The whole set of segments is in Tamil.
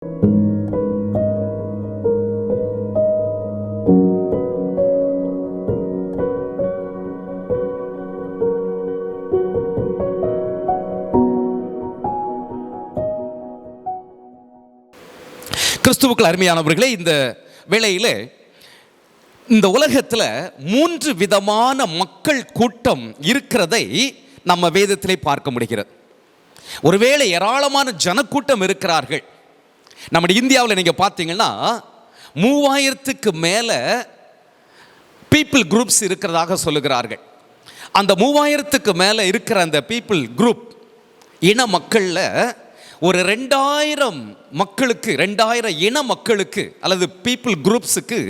கிறிஸ்துவுக்குள் அருமையானவர்களே, இந்த வேளையிலே இந்த உலகத்தில் 3 விதமான மக்கள் கூட்டம் இருக்கிறதை நம்ம வேதத்திலே பார்க்க முடிகிறது. ஒருவேளை ஏராளமான ஜனக்கூட்டம் இருக்கிறார்கள். நம்ம இந்தியாவில் நீங்கள் பார்த்தீங்கன்னா 3000க்கு மேலே பீப்புள் குரூப்ஸ் இருக்கிறதாக சொல்லுகிறார்கள். அந்த 3000க்கு மேலே இருக்கிற அந்த பீப்புள் குரூப் இன மக்களில் ஒரு 2000 மக்களுக்கு, 2000 இன மக்களுக்கு அல்லது பீப்புள் குரூப்ஸுக்கு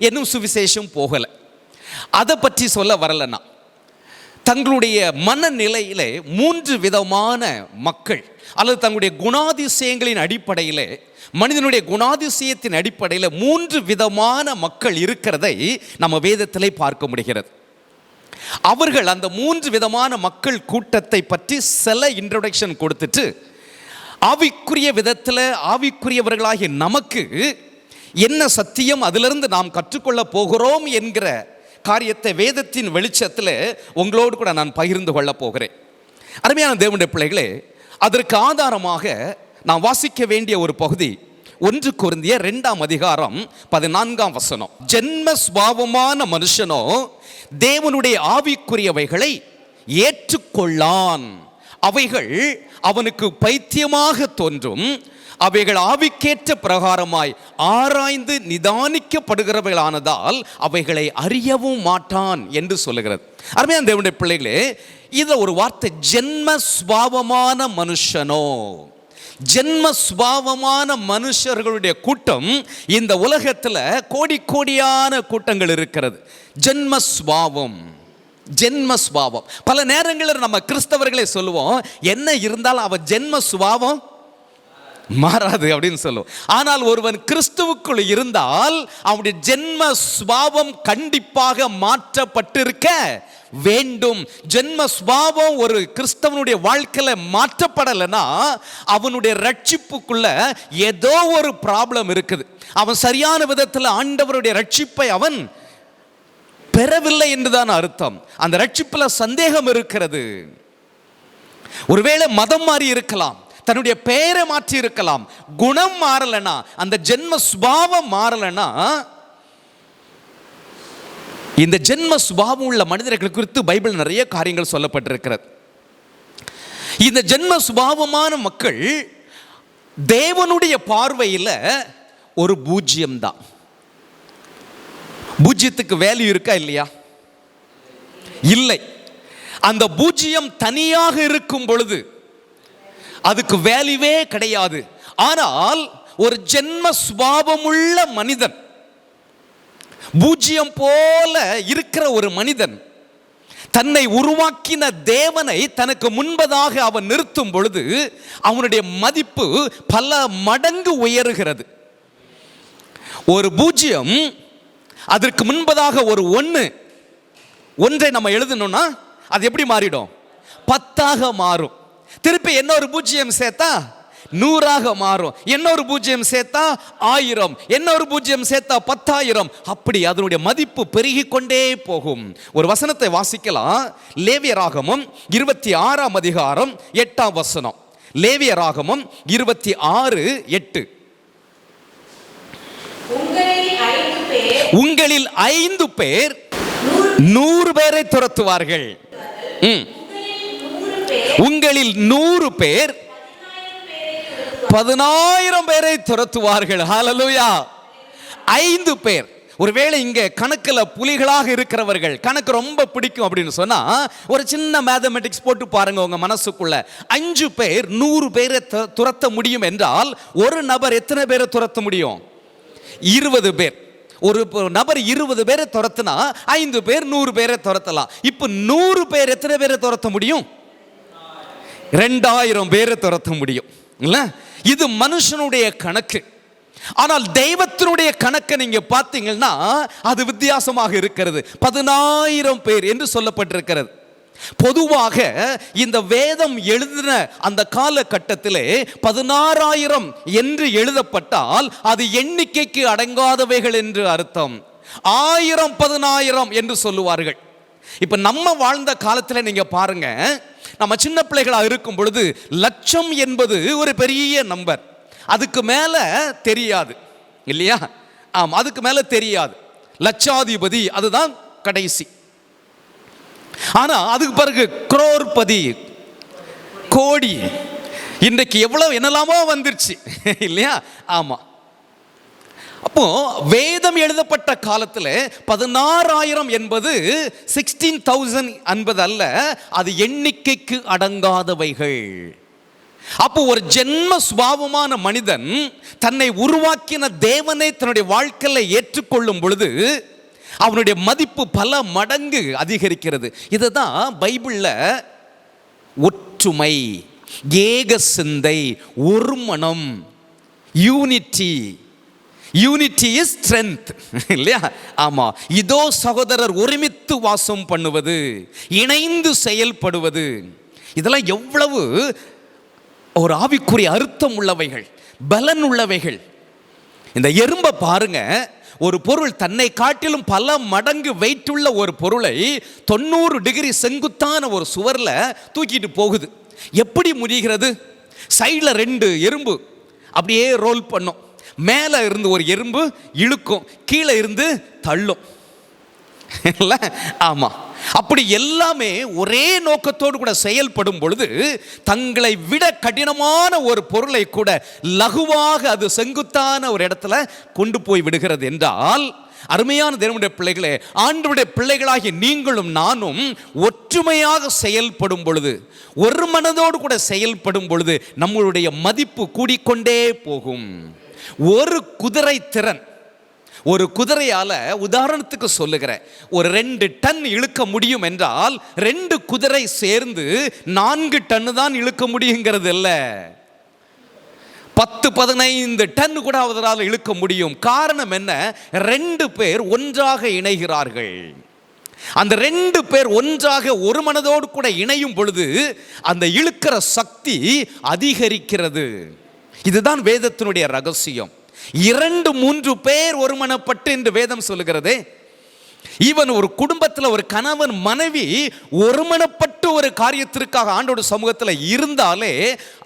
இன்னும் சுவிசேஷம் போகலை. அதை பற்றி சொல்ல வரலன்னா, தங்களுடைய மனநிலையிலே 3 விதமான மக்கள் அல்லது தங்களுடைய குணாதிசயங்களின் அடிப்படையில், மனிதனுடைய குணாதிசயத்தின் அடிப்படையில் 3 விதமான மக்கள் இருக்கிறதை நம்ம வேதத்திலே பார்க்க முடிகிறது. அவர்கள் அந்த 3 விதமான மக்கள் கூட்டத்தை பற்றி சில இன்ட்ரோடக்ஷன் கொடுத்துட்டு, ஆவிக்குரிய விதத்தில் ஆவிக்குரியவர்களாகிய நமக்கு என்ன சத்தியம் அதிலிருந்து நாம் கற்றுக்கொள்ள போகிறோம் என்கிற காரியத்தை வேதத்தின் வெளிச்சத்தில் உங்களோடு கூட நான் பகிர்ந்து கொள்ள போகிறேன். அருமையான தேவனுடைய பிள்ளைகளே, அதற்கு ஆதாரமாக நான் வாசிக்க வேண்டிய ஒரு பகுதி 1 கொரிந்தியர் 2ஆம் அதிகாரம் 14ஆம் வசனம். ஜென்ம சுபாவமான மனுஷனோ தேவனுடைய ஆவிக்குரியவைகளை ஏற்றுக்கொள்ளான், அவைகள் அவனுக்கு பைத்தியமாக தோன்றும், அவைகள் ஆவிக்கேற்ற பிரகாரமாய் ஆராய்ந்து நிதானிக்கப்படுகிறவைகளானதால் அவைகளை அறியவும் மாட்டான் என்று சொல்லுகிறது. அருமையான தேவனுடைய பிள்ளைகளே, இதில் ஒரு வார்த்தை ஜென்ம சுபாவமான மனுஷனோ. ஜென்ம சுபாவமான மனுஷர்களுடைய கூட்டம் இந்த உலகத்தில் கோடி கோடியான கூட்டங்கள் இருக்கிறது. ஜென்ம சுபாவம், ஜென்ம சுபாவம். பல நேரங்களில் நம்ம கிறிஸ்தவர்களே சொல்லுவோம், என்ன இருந்தாலும் அவன் ஜென்ம சுபாவம் மாறாது அப்படின்னு சொல்லுவோம். ஆனால் ஒருவன் கிறிஸ்துவுக்குள் இருந்தால் அவனுடைய ஜென்ம சுபாவம் கண்டிப்பாக மாற்றப்பட்டிருக்க வேண்டும். ஜென்ம சுபாவம் ஒரு கிறிஸ்தவனுடைய வாழ்க்கையில் மாற்றப்படலைன்னா அவனுடைய ரட்சிப்புக்குள்ள ஏதோ ஒரு ப்ராப்ளம் இருக்குது. அவன் சரியான விதத்தில் ஆண்டவருடைய ரட்சிப்பை அவன் பெறவில்லை என்றுதான் அர்த்தம். அந்த ரட்சிப்பில் சந்தேகம் இருக்கிறது. ஒருவேளை மதம் மாறி இருக்கலாம், தன்னுடைய பெயரை மாற்றி இருக்கலாம், குணம் மாறலனா, அந்த ஜென்ம சுபாவம் மாறலனா, இந்த ஜென்ம சுபாவம் உள்ள மனிதர்கள் குறித்து பைபிள் நிறைய காரியங்கள் சொல்லப்பட்டிருக்கிறது. இந்த ஜென்ம சுபாவமான மக்கள் தேவனுடைய பார்வையில் ஒரு பூஜ்யம் தான். பூஜ்யத்துக்கு வேல்யூ இருக்கா இல்லையா? இல்லை. அந்த பூஜ்யம் தனியாக இருக்கும் பொழுது அதுக்கு வேல்யூவே கிடையாது. ஆனால் ஒரு ஜென்ம சுபாவமுள்ள மனிதன், பூஜ்யம் போல இருக்கிற ஒரு மனிதன், தன்னை உருவாக்கின தேவனை தனக்கு முன்பதாக அவன் நிறுத்தும் பொழுது அவனுடைய மதிப்பு பல மடங்கு உயருகிறது. ஒரு பூஜ்யம், அதற்கு முன்பதாக ஒரு ஒன்றை நம்ம எழுதணும்னா அது எப்படி மாறிடும்? 10ஆக மாறும். திருப்பி இன்னொரு பூஜ்யம் சேர்த்தா 100ஆக மாறும். இன்னொரு பூஜ்யம் சேர்த்தா 1000, இன்னொரு பூஜ்யம் சேர்த்தா 10,000. அப்படி அதனுடைய மதிப்பு பெருகி கொண்டே போகும். ஒரு வசனத்தை வாசிக்கலாம். லேவியராகமம் 26ஆம் அதிகாரம் 8ஆம் வசனம். லேவியராகமம் 26:8. உங்களில் 5 பேர் 100 பேரை துரத்துவார்கள். உங்களில் 100 பேர் 10,000 பேரை துரத்துவார்கள். ஹல்லேலூயா. 5 பேர். ஒருவேளை இங்க கணக்குல புலிகளாக இருக்கிறவர்கள், கணக்கு ரொம்ப பிடிக்கும் அப்படின்னு சொன்னா ஒரு சின்ன மேத்தமெட்டிக்ஸ் போட்டு பாருங்க உங்க மனசுக்குள்ள. 5 பேர் 100 பேரை துரத்த முடியும் என்றால் ஒரு நபர் எத்தனை பேரை துரத்த முடியும்? 20 பேர். ஒரு நபர் 20 பேரை துரத்துனா 5 பேர் 100 பேரை துரத்தலாம். இப்போ 100 பேர் எத்தனை பேரை துரத்த முடியும்? 2000 பேரை துரத்த முடியும். இது மனுஷனுடைய கணக்கு. ஆனால் தெய்வத்தினுடைய கணக்கை நீங்க பார்த்தீங்கன்னா அது வித்தியாசமாக இருக்கிறது. 10,000 பேர் என்று சொல்லப்பட்டிருக்கிறது. பொதுவாக இந்த வேதம் எழுதின அந்த காலகட்டத்திலே 16,000 என்று எழுதப்பட்டால் அது எண்ணிக்கைக்கு அடங்காதவைகள் என்று அர்த்தம். 1000 10,000 என்று சொல்லுவார்கள். இப்ப நம்ம வாழ்ந்த காலத்தில் நீங்க பாருங்க, நம்ம சின்ன பிள்ளைகளாக இருக்கும் பொழுது லட்சம் என்பது ஒரு பெரிய நம்பர். அதுக்கு மேல தெரியாது இல்லையா? ஆமா, அதுக்கு மேல தெரியாது. லட்சாதிபதி அதுதான் கடைசி. ஆனா அதுக்கு பிறகு குரோர்பதி, கோடி, இன்றைக்கு எவ்வளவு என்னெல்லாமோ வந்துருச்சு இல்லையா? ஆமா. அப்போ வேதம் எழுதப்பட்ட காலத்தில் 16,000 என்பது 16,000 என்பது அல்ல, அது எண்ணிக்கைக்கு அடங்காதவைகள். அப்போ ஒரு ஜென்ம சுபாவமான மனிதன் தன்னை உருவாக்கின தேவனை தன்னுடைய வாழ்க்கையில ஏற்றுக்கொள்ளும் பொழுது அவனுடைய மதிப்பு பல மடங்கு அதிகரிக்கிறது. இதுதான் பைபிள்ல ஒற்றுமை, ஏக சிந்தை, ஒரு மனம், யூனிட்டி. யூனிட்டி இஸ் ஸ்ட்ரென்த் இல்லையா? ஆமா. இதோ சகோதரர் ஒருமித்து வாசம் பண்ணுவது, இணைந்து செயல்படுவது, இதெல்லாம் எவ்வளவு ஒரு ஆவிக்குரிய அர்த்தம் உள்ளவைகள், பலன் உள்ளவைகள். இந்த எறும்பை பாருங்க, ஒரு பொருள் தன்னை காட்டிலும் பல மடங்கு வெயிட் உள்ள ஒரு பொருளை 90 டிகிரி செங்குத்தான ஒரு சுவர்ல தூக்கிட்டு போகுது. எப்படி முடிகிறது? சைடில் 2 எறும்பு அப்படியே ரோல் பண்ணும். மேலே இருந்து ஒரு எறும்பு இழுக்கும், கீழே இருந்து தள்ளும். ஆமா. அப்படி எல்லாமே ஒரே நோக்கத்தோடு கூட செயல்படும் பொழுது தங்களை விட கடினமான ஒரு பொருளை கூட லகுவாக அது செங்குத்தான ஒரு இடத்துல கொண்டு போய் விடுகிறது என்றால், அருமையான தேவனுடைய பிள்ளைகளே, ஆண்டவருடைய பிள்ளைகளாகிய நீங்களும் நானும் ஒற்றுமையாக செயல்படும் பொழுது, ஒரு மனதோடு கூட செயல்படும் பொழுது நம்மளுடைய மதிப்பு கூடிக்கொண்டே போகும். ஒரு குதிரை திறன், ஒரு குதிரையால, உதாரணத்துக்கு சொல்லுகிறேன், ஒரு 2 டன் இழுக்க முடியும் என்றால் 2 குதிரை சேர்ந்து 4 டன் தான் இழுக்க முடியுங்கிறது இல்ல, 10-15 டன் கூட அவரால் இழுக்க முடியும். காரணம் என்ன? 2 பேர் ஒன்றாக இணைகிறார்கள். அந்த 2 பேர் ஒன்றாக ஒரு மனதோடு கூட இணையும் பொழுது அந்த இழுக்கிற சக்தி அதிகரிக்கிறது. இதுதான் வேதத்தினுடைய ரகசியம். 2-3 பேர் ஒருமனப்பட்டு என்று வேதம் சொல்லுகிறது. ஈவன் ஒரு குடும்பத்தில் ஒரு கணவன் மனைவி ஒருமனப்பட்டு ஒரு காரியத்திற்காக ஆண்டோட சமூகத்தில் இருந்தாலே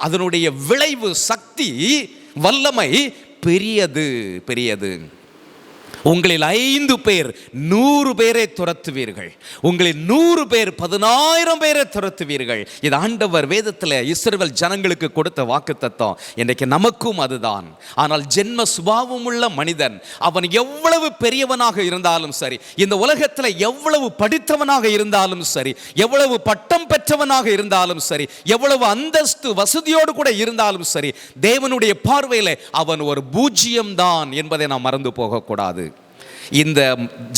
அதனுடைய விளைவு, சக்தி, வல்லமை பெரியது பெரியது. உங்களில் 5 பேர் 100 பேரை துரத்துவீர்கள், உங்களில் 100 பேர் 10,000 பேரை துரத்துவீர்கள். இது ஆண்டவர் வேதத்தில் இஸ்ரவேல் ஜனங்களுக்கு கொடுத்த வாக்குத்தத்தம். இன்றைக்கு நமக்கும் அதுதான். ஆனால் ஜென்ம சுபாவம் உள்ள மனிதன், அவன் எவ்வளவு பெரியவனாக இருந்தாலும் சரி, இந்த உலகத்தில் எவ்வளவு படித்தவனாக இருந்தாலும் சரி, எவ்வளவு பட்டம் பெற்றவனாக இருந்தாலும் சரி, எவ்வளவு அந்தஸ்து வசதியோடு கூட இருந்தாலும் சரி, தேவனுடைய பார்வையில் அவன் ஒரு பூஜ்ஜியம்தான் என்பதை நாம் மறந்து போகக்கூடாது. இந்த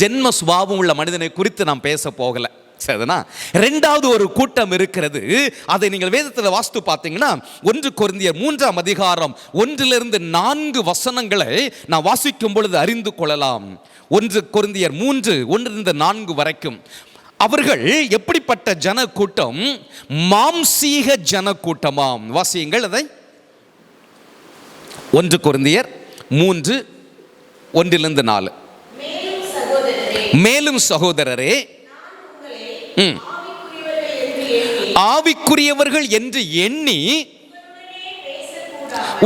ஜென்ம சுபாவம் உள்ள மனிதனை குறித்து நாம் பேச போகல. சரிதானா? 2வது ஒரு கூட்டம் இருக்கிறது. அதை நீங்கள் வேதத்தில் வாசித்து பார்த்தீங்கன்னா 1 கொரிந்தியர் 3ஆம் அதிகாரம் 1-4 வசனங்களை நான் வாசிக்கும் பொழுது அறிந்து கொள்ளலாம். 1 கொரிந்தியர் 3:1-4 வரைக்கும். அவர்கள் எப்படிப்பட்ட ஜன கூட்டம்? மாம்சீக ஜன கூட்டமாம். வாசியுங்கள் அதை. 1 கொரிந்தியர் 3:1-4. மேலும் சகோதரரே, ஆவிக்குரியவர்கள் என்று எண்ணி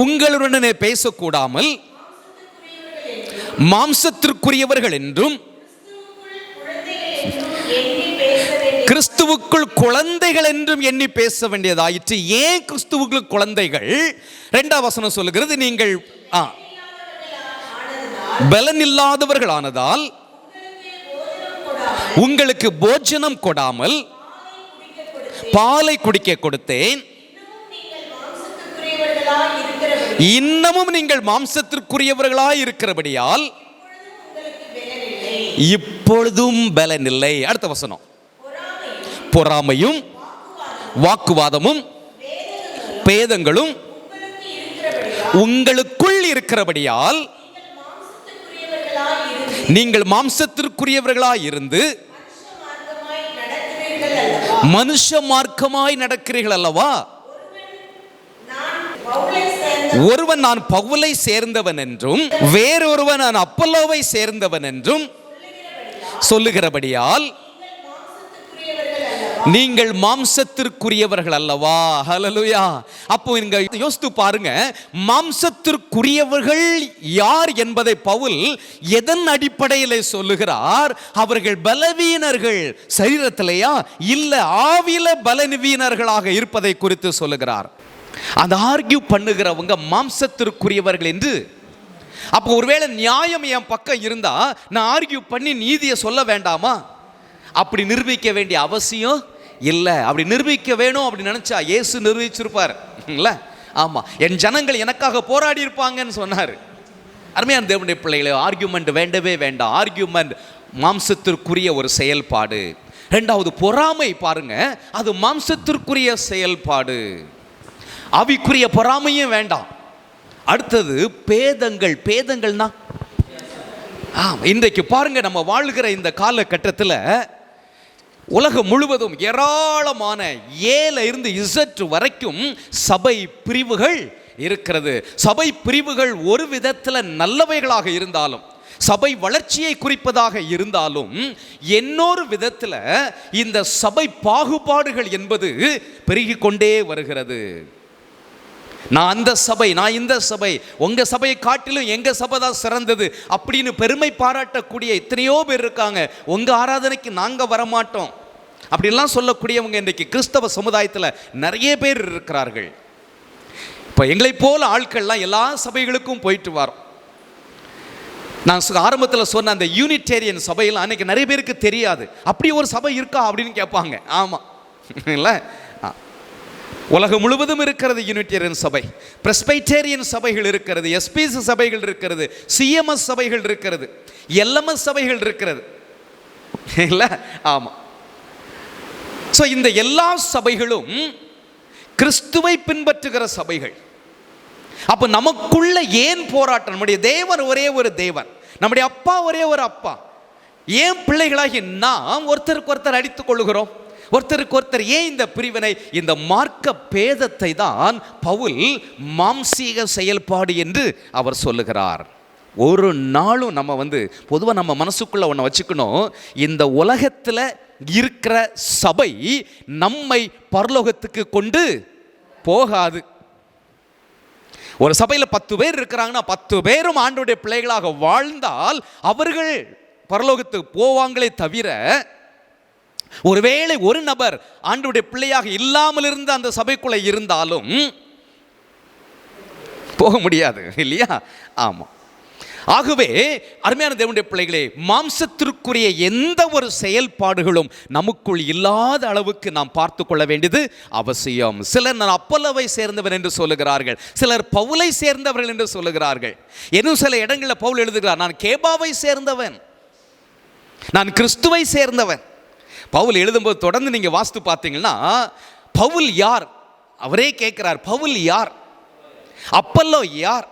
உங்களுடனே பேசக்கூடாமல் மாம்சத்திற்குரியவர்கள் என்றும் கிறிஸ்துவுக்குள் குழந்தைகள் என்றும் எண்ணி பேச வேண்டியதாயிற்று. ஏன் கிறிஸ்துவுக்குள் குழந்தைகள்? 2ஆம் வசனம் சொல்லுகிறது, நீங்கள் பலன் இல்லாதவர்கள் ஆனதால் உங்களுக்கு போஜனம் கொடாமல் பாலை குடிக்க கொடுத்தேன். இன்னமும் நீங்கள் மாம்சத்திற்குரியவர்களாய் இருக்கிறபடியால் இப்பொழுதும் பலன் இல்லை. அடுத்த வசனம், பொறாமையும் வாக்குவாதமும் பேதங்களும் உங்களுக்குள் இருக்கிறபடியால் நீங்கள் மாம்சத்திற்குரியவர்களாய் இருந்து மனுஷ மார்க்கமாய் நடக்கிறீர்கள் அல்லவா? ஒருவன் நான் பவுலை சேர்ந்தவன் என்றும் வேறொருவன் நான் அப்பல்லோவை சேர்ந்தவன் என்றும் சொல்லுகிறபடியால் நீங்கள் மாம்சத்திற்குரியவர்கள் அல்லவா? ஹல்லேலூயா. அப்போ இங்க யோசித்து பாருங்க, மாம்சத்திற்குரியவர்கள் யார் என்பதை பவுல் எதன் அடிப்படையில் சொல்லுகிறார்? அவர்கள் பலவீனர்கள், சரீரத்திலேயா இல்ல ஆவியில பலவீனர்களாக இருப்பதை குறித்து சொல்லுகிறார். அந்த ஆர்கியூ பண்ணுகிறவங்க மாம்சத்திற்குரியவர்கள் என்று. அப்போ ஒருவேளை நியாயம் என் பக்கம் இருந்தா நான் ஆர்கியூ பண்ணி நீதியை சொல்ல வேண்டாமா? அப்படி நிரூபிக்க வேண்டிய அவசியம் இல்லை. அப்படி நிரூபிக்க வேணும் அப்படி நினைச்சா இயேசு நிரூபிச்சிருப்பார் இல்ல? ஆமா, என் ஜனங்கள் எனக்காக போராடி இருப்பாங்கன்னு சொன்னார். அருமையான தேவனுடைய பிள்ளைகளே, ஆர்கியூமெண்ட் வேண்டவே வேண்டாம். ஆர்கியூமெண்ட் மாம்சத்திற்குரிய ஒரு செயல்பாடு. ரெண்டாவது, பொறாமை பாருங்க, அது மாம்சத்திற்குரிய செயல்பாடு. ஆவிக்குரிய பொறாமையும் வேண்டாம். அடுத்தது பேதங்கள். பேதங்கள்னா இன்றைக்கு பாருங்க, நம்ம வாழ்கிற இந்த காலகட்டத்தில் உலகம் முழுவதும் ஏராளமான ஏல இருந்து இசட் வரைக்கும் சபை பிரிவுகள் இருக்கிறது. சபை பிரிவுகள் ஒரு விதத்தில் நல்லவைகளாக இருந்தாலும், சபை வளர்ச்சியை குறிப்பதாக இருந்தாலும், இன்னொரு விதத்தில் இந்த சபை பாகுபாடுகள் என்பது பெருகிக் கொண்டே வருகிறது. நான் அந்த சபை, நான் இந்த சபை, உங்க சபையை காட்டிலும் எங்க சபை தான் சிறந்தது அப்படின்னு பெருமை பாராட்டக்கூடிய எத்தனையோ பேர் இருக்காங்க. உங்க ஆராதனைக்கு நாங்க வரமாட்டோம் அப்படிலாம் சொல்லக்கூடியவங்க இன்றைக்கு கிறிஸ்தவ சமுதாயத்தில் நிறைய பேர் இருக்கிறார்கள். இப்போ எங்களை போல ஆட்கள்லாம் எல்லா சபைகளுக்கும் போயிட்டு வரோம். நான் ஆரம்பத்தில் சொன்ன அந்த யூனிடேரியன் சபையெல்லாம் அன்னைக்கு நிறைய பேருக்கு தெரியாது. அப்படி ஒரு சபை இருக்கா அப்படின்னு கேட்பாங்க. ஆமாம் இல்லை, உலகம் முழுவதும் இருக்கிறது யூனிடேரியன் சபை, பிரெஸ்பைட்டேரியன் சபைகள் இருக்கிறது, எஸ்பிசி சபைகள் இருக்கிறது, சிஎம்எஸ் சபைகள் இருக்கிறது, எல்எம்எஸ் சபைகள் இருக்கிறது இல்லை? ஆமாம். ஸோ இந்த எல்லா சபைகளும் கிறிஸ்துவை பின்பற்றுகிற சபைகள். அப்போ நமக்குள்ள ஏன் போராட்டம்? நம்முடைய தேவன் ஒரே ஒரு தேவன், நம்முடைய அப்பா ஒரே ஒரு அப்பா. ஏன் பிள்ளைகளாகி நாம் ஒருத்தருக்கு ஒருத்தர் அடித்துக் கொள்ளுகிறோம்? ஒருத்தருக்கு ஒருத்தர் ஏன் இந்த பிரிவினை? இந்த மார்க்க பேதத்தை தான் பவுல் மாம்சீக செயல்பாடு என்று அவர் சொல்லுகிறார். ஒரு நாளும் நம்ம பொதுவாக நம்ம மனசுக்குள்ள ஒன்று வச்சுக்கணும், இந்த உலகத்தில் இருக்கிற சபை நம்மை பரலோகத்துக்கு கொண்டு போகாது. ஒரு சபையில் 10 பேர் இருக்கிறாங்கன்னா 10 பேரும் ஆண்டவருடைய பிள்ளைகளாக வாழ்ந்தால் அவர்கள் பரலோகத்துக்கு போவாங்களே தவிர, ஒருவேளை ஒரு நபர் ஆண்டவருடைய பிள்ளையாக இல்லாமல் இருந்த அந்த சபைக்குள்ளே இருந்தாலும் போக முடியாது இல்லையா? ஆமாம். ஆகவே அருமையான தேவனுடைய பிள்ளைகளே, மாம்சத்திற்குரிய எந்த ஒரு செயல்பாடுகளும் நமக்குள் இல்லாத அளவுக்கு நாம் பார்த்து கொள்ள வேண்டியது அவசியம். சிலர் நான் அப்பல்லோவை சேர்ந்தவன் என்று சொல்லுகிறார்கள், சிலர் பவுலை சேர்ந்தவர்கள் என்று சொல்லுகிறார்கள். இன்னும் சில இடங்களில் பவுல் எழுதுகிறார், நான் கேபாவை சேர்ந்தவன், நான் கிறிஸ்துவை சேர்ந்தவன். பவுல் எழுதும்போது தொடர்ந்து நீங்கள் வாசித்து பார்த்தீங்கன்னா, பவுல் யார்? அவரே கேட்கிறார், பவுல் யார்? அப்பல்லோ யார்?